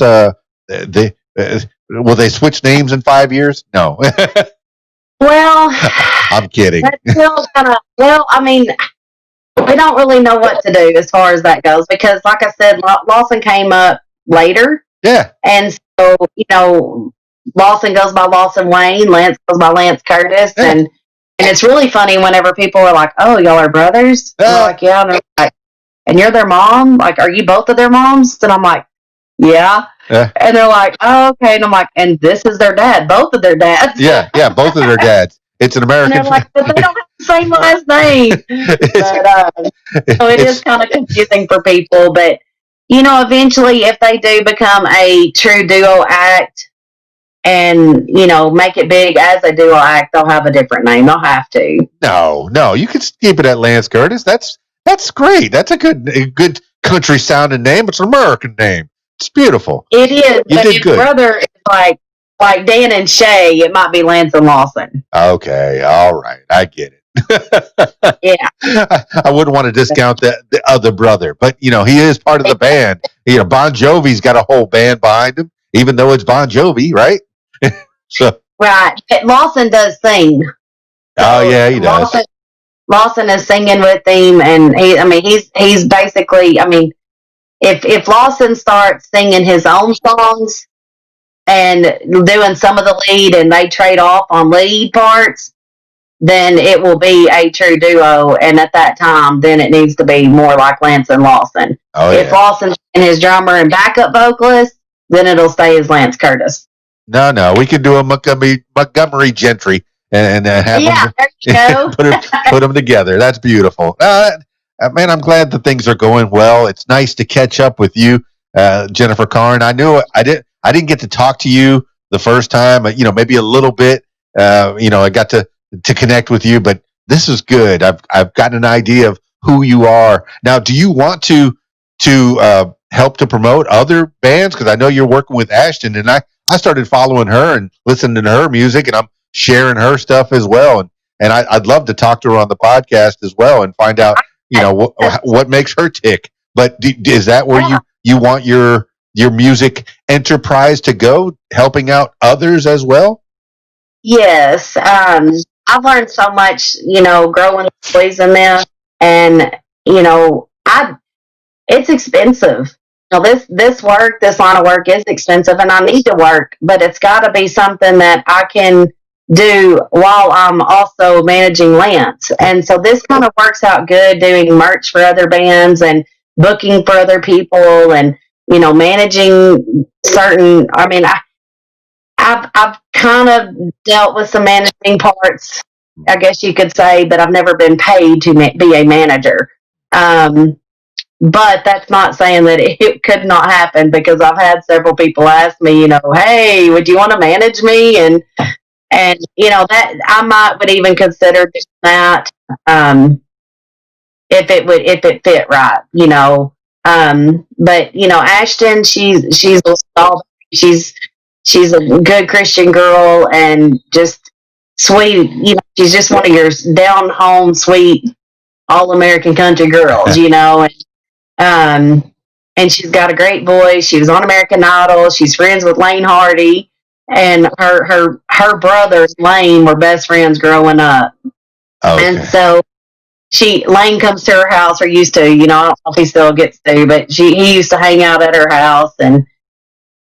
they. Will they switch names in 5 years? No. Well, I'm kidding. that's still kind of, well, I mean, we don't really know what to do as far as that goes, because, like I said, Lawson came up later. Yeah. And so, Lawson goes by Lawson Wayne, Lance goes by Lance Curtis. Yeah. And it's really funny whenever people are like, "Oh, y'all are brothers?" And we're like, "Yeah." And they're like, "And you're their mom? Like, are you both of their moms?" And I'm like, "Yeah." And they're like, "Oh, okay." And I'm like, "And this is their dad, both of their dads." Yeah, both of their dads. It's an American. And they're like, "But they don't have the same last name." So it is kind of confusing for people. But, eventually, if they do become a true duo act, and make it big as they do act, they'll have a different name. They'll have to. No, you can keep it at Lance Curtis. That's great. That's a good country sounding name. It's an American name. It's beautiful. It is. You but did if good. Brother is like Dan and Shay, it might be Lance and Lawson. Okay, all right, I get it. Yeah, I wouldn't want to discount the other brother, but he is part of the band. Bon Jovi's got a whole band behind him, even though it's Bon Jovi, right? So right. But Lawson does sing. Oh yeah, he does. Lawson is singing with him, and he's basically. If Lawson starts singing his own songs and doing some of the lead, and they trade off on lead parts, then it will be a true duo. And at that time, then it needs to be more like Lance and Lawson. Oh, if Lawson's his drummer and backup vocalist, then it'll stay as Lance Curtis. No, we can do a Montgomery Gentry and have them there you go. put them together. That's beautiful. Man, I'm glad that things are going well. It's nice to catch up with you, Jennifer Caughron. I knew I didn't get to talk to you the first time. Maybe a little bit. I got to connect with you, but this is good. I've gotten an idea of who you are. Now, do you want to help to promote other bands? Because I know you're working with Ashton, and I started following her and listening to her music, and I'm sharing her stuff as well. And I'd love to talk to her on the podcast as well and find out, what makes her tick. But is that where you want your music enterprise to go, helping out others as well? Yes. I've learned so much, growing boys in there, and it's expensive. This line of work is expensive, and I need to work, but it's got to be something that I can do while I'm also managing Lance. And so this kind of works out good, doing merch for other bands and booking for other people, and managing certain. I've kind of dealt with some managing parts, I guess you could say, but I've never been paid to be a manager. But that's not saying that it could not happen, because I've had several people ask me, hey, would you want to manage me? And that I would even consider doing that, if it fit right, But Ashton, she's a good Christian girl, and just sweet. She's just one of your down home, sweet, all American country girls. And she's got a great voice. She was on American Idol. She's friends with Lane Hardy, and her brothers Lane were best friends growing up. Okay. And so Lane comes to her house, or used to. I don't know if he still gets to, but he used to hang out at her house. And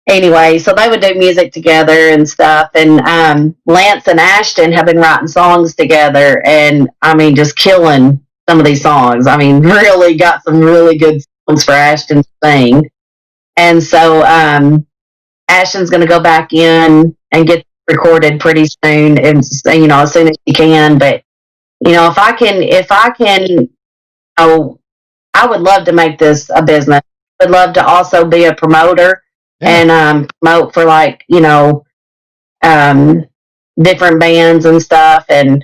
anyway, so they would do music together and stuff. And Lance and Ashton have been writing songs together, and just killing some of these songs. Really got some really good songs for Ashton to sing. And so Ashton's going to go back in and get recorded pretty soon, and as soon as she can. But if I can, I would love to make this a business. I would love to also be a promoter. Yeah. And promote for different bands and stuff, and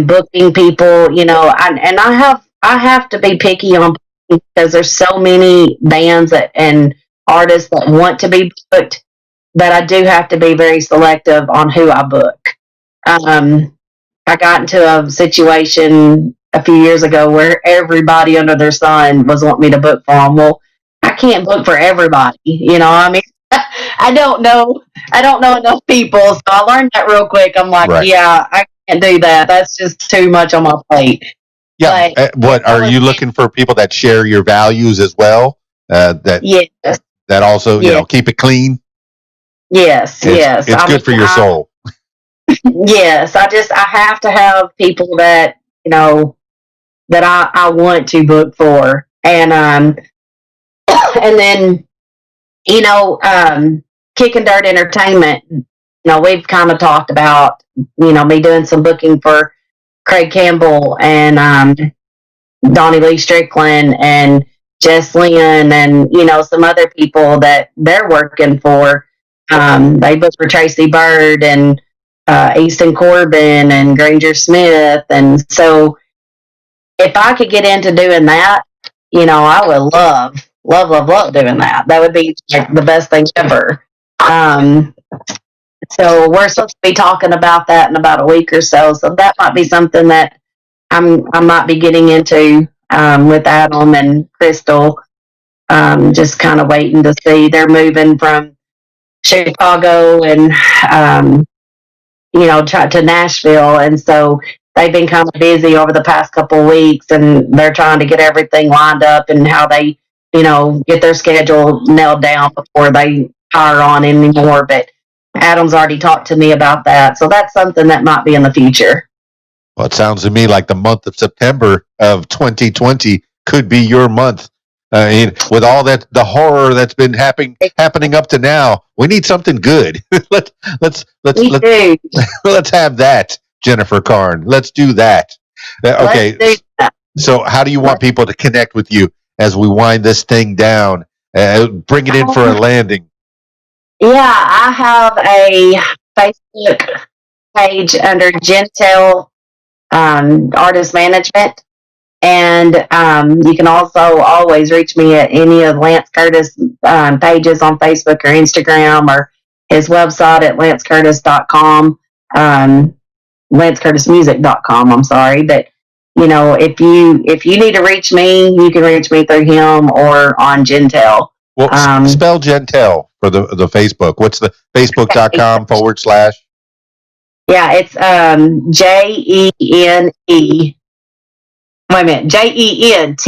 booking people, and I have to be picky on, because there's so many bands and artists that want to be booked, that I do have to be very selective on who I book. I got into a situation a few years ago where everybody under their sun was wanting me to book for them. Well, I can't book for everybody, I don't know enough people, so I learned that real quick. I'm like, right. Yeah, I can't do that. That's just too much on my plate. Yeah. But, what are you looking for? People that share your values as well? Yes. That also, keep it clean. Yes. It's good for your soul. Yes, I have to have people that that I want to book for, and then Kicking Dirt Entertainment. We've kind of talked about me doing some booking for Craig Campbell and Donnie Lee Strickland and Jess Lynn, and some other people that they're working for. They booked for Tracy Bird and Easton Corbin and Granger Smith. And so if I could get into doing that, I would love doing that. That would be like the best thing ever. So we're supposed to be talking about that in about a week or so. So that might be something that I might be getting into with Adam and Crystal. Just kind of waiting to see. They're moving from Chicago and to Nashville, and so they've been kind of busy over the past couple of weeks, and they're trying to get everything lined up and how they, get their schedule nailed down before they hire on anymore. But Adam's already talked to me about that, so that's something that might be in the future. Well, it sounds to me like the month of September of 2020 could be your month. With all that, the horror that's been happening up to now, we need something good. let's have that, Jennifer Caughron. Let's do that. Okay. So, how do you want people to connect with you as we wind this thing down? Bring it in for a landing. Yeah, I have a Facebook page under Jentele Artist Management. And you can also always reach me at any of Lance Curtis pages on Facebook or Instagram, or his website at lancecurtis.com, lancecurtismusic.com, I'm sorry. But, if you need to reach me, you can reach me through him or on Jentele. Well, spell Jentele for the Facebook. What's the facebook.com /? Yeah, it's JENE. Wait a minute, JENTELE.com.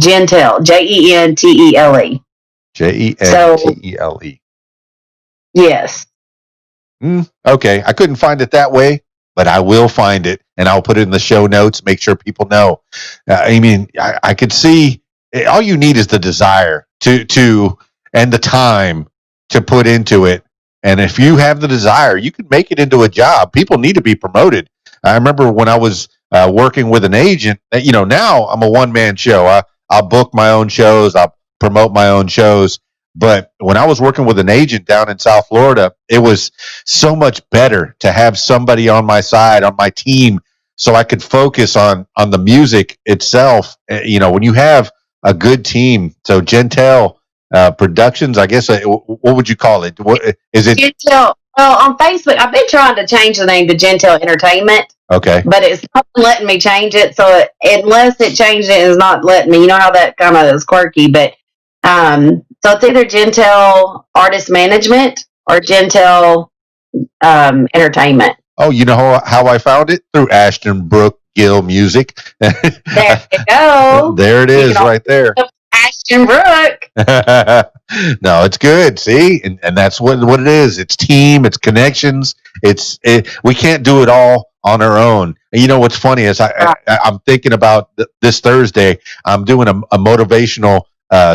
Jentele, JENTELE. JENTELE. Yes. Okay, I couldn't find it that way, but I will find it, and I'll put it in the show notes. Make sure people know. I could see all you need is the desire to and the time to put into it. And if you have the desire, you can make it into a job. People need to be promoted. I remember when I was working with an agent. Now I'm a one-man show. I'll book my own shows. I'll promote my own shows. But when I was working with an agent down in South Florida, it was so much better to have somebody on my side, on my team, so I could focus on the music itself. When you have a good team, so Jentele Productions, I guess, what would you call it? What is it? Jentele. Well, on Facebook, I've been trying to change the name to Jentele Entertainment. Okay. But it's not letting me change it. So unless it changed it, it's not letting me. You know how that kind of is quirky. But so it's either Jentele Artist Management or Jentele Entertainment. Oh, you know how I found it? Through Ashton, Brooke, Gill Music. There you go. There it is, right there. Ashton, Brooke. No, it's good. See, and that's what it is. It's team. It's connections. We can't do it all on our own. And you know what's funny is I'm thinking about this Thursday. I'm doing a motivational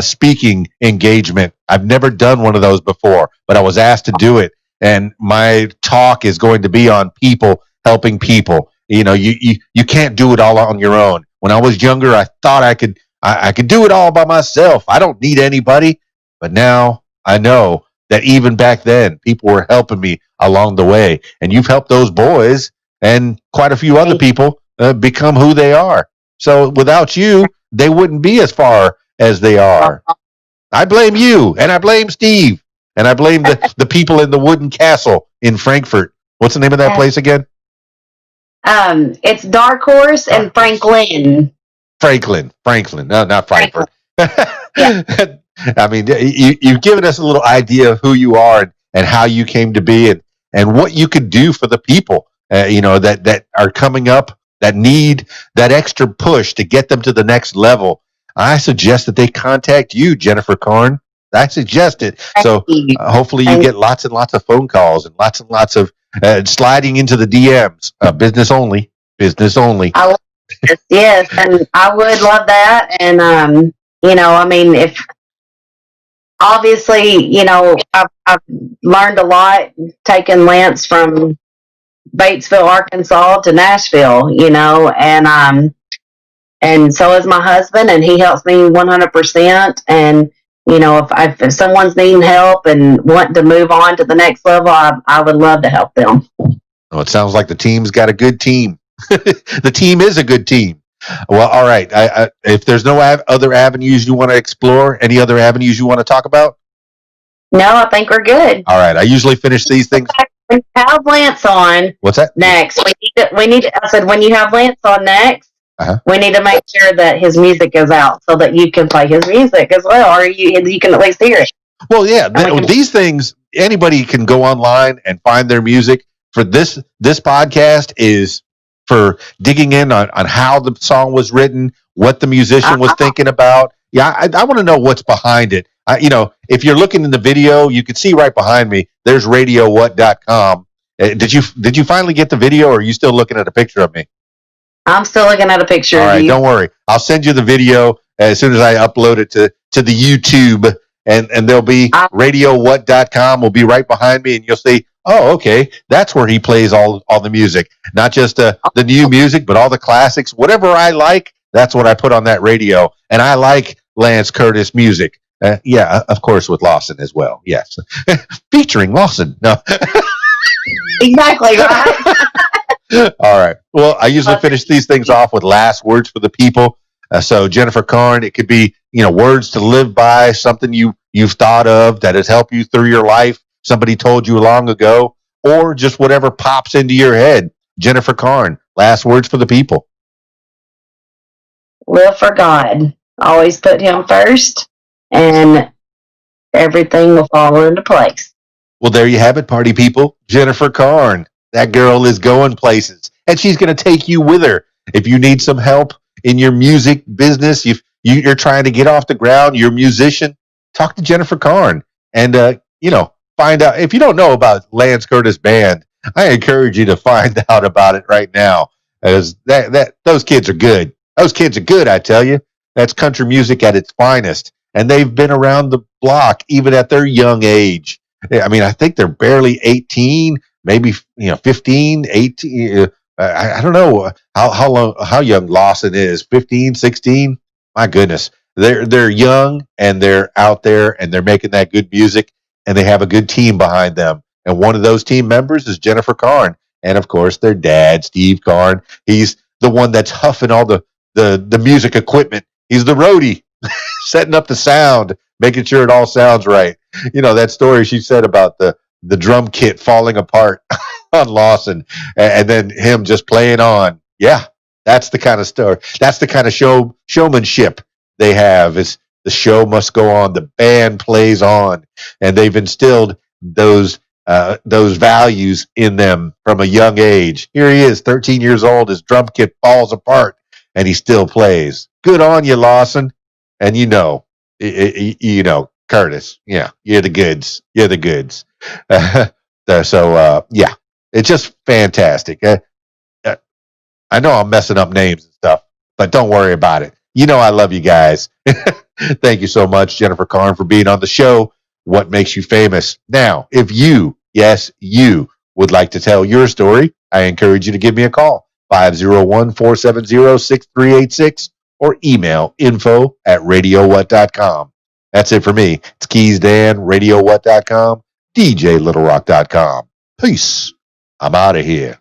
speaking engagement. I've never done one of those before, but I was asked to do it. And my talk is going to be on people helping people. You can't do it all on your own. When I was younger, I thought I could do it all by myself. I don't need anybody. But now I know that even back then, people were helping me along the way. And you've helped those boys and quite a few other people become who they are. So without you, they wouldn't be as far as they are. I blame you, and I blame Steve, and I blame the people in the wooden castle in Frankfurt. What's the name of that place again? It's Dark Horse and Franklin. Franklin. No, not Frankfurt. Yeah. I mean, you've given us a little idea of who you are and how you came to be and what you could do for the people, that are coming up, that need that extra push to get them to the next level. I suggest that they contact you, Jennifer Caughron. I suggest it. So hopefully you get lots and lots of phone calls and lots of sliding into the DMs. Business only. Yes, and I would love that. And if obviously, I've learned a lot taking Lance from Batesville, Arkansas to Nashville, and so is my husband, and he helps me 100%. And if someone's needing help and wanting to move on to the next level, I would love to help them. Well, it sounds like the team's got a good team. The team is a good team. Well, all right. If there's no other avenues you want to explore, any other avenues you want to talk about? No, I think we're good. All right. I usually finish these things. When you have Lance on, What's that? Next, we need. I said when you have Lance on next, we need to make sure that his music goes out so that you can play his music as well, or you can at least hear it. Well, yeah. These things, anybody can go online and find their music. For this podcast is for digging in on how the song was written, what the musician was thinking about. Yeah, I want to know what's behind it. If you're looking in the video, you can see right behind me, there's radiowhat.com. Did you finally get the video, or are you still looking at a picture of me? I'm still looking at a picture of you. All right, don't worry. I'll send you the video as soon as I upload it to the YouTube, and there'll be radiowhat.com will be right behind me, and you'll see, oh, okay, that's where he plays all the music. Not just the new music, but all the classics. Whatever I like, that's what I put on that radio. And I like Lance Curtis music. Yeah, of course, with Lawson as well. Yes. Featuring Lawson. No. Exactly, right? All right. Well, I usually finish these things off with last words for the people. So Jennifer Caughron, it could be, words to live by, something you've thought of that has helped you through your life, somebody told you long ago, or just whatever pops into your head. Jennifer Caughron, last words for the people. Live for God. Always put him first, and everything will fall into place. Well, there you have it, party people. Jennifer Caughron. That girl is going places, and she's going to take you with her. If you need some help in your music business, if you're trying to get off the ground, you're a musician, talk to Jennifer Caughron and, find out. If you don't know about Lance Curtis Band, I encourage you to find out about it right now, as those kids are good. Those kids are good, I tell you. That's country music at its finest, and they've been around the block even at their young age. I mean, I think they're barely 18, maybe 15, 18. I don't know how young Lawson is. 15, 16. My goodness, they're young and they're out there and they're making that good music, and they have a good team behind them. And one of those team members is Jennifer Caughron, and of course their dad, Steve Caughron. He's the one that's huffing all the music equipment. He's the roadie, setting up the sound, making sure it all sounds right. That story she said about the drum kit falling apart on Lawson, and then him just playing on. Yeah, that's the kind of story. That's the kind of showmanship they have. Is the show must go on. The band plays on, and they've instilled those values in them from a young age. Here he is, 13 years old. His drum kit falls apart, and he still plays. Good on you, Lawson. And Curtis. Yeah, you're the goods. You're the goods. Yeah, it's just fantastic. I know I'm messing up names and stuff, but don't worry about it. I love you guys. Thank you so much, Jennifer Caughron, for being on the show. What makes you famous? Now, if you would like to tell your story, I encourage you to give me a call, 501-470-6386, or email info@radiowhat.com. That's it for me. It's Keys Dan, radiowhat.com, DJLittleRock.com. Peace. I'm out of here.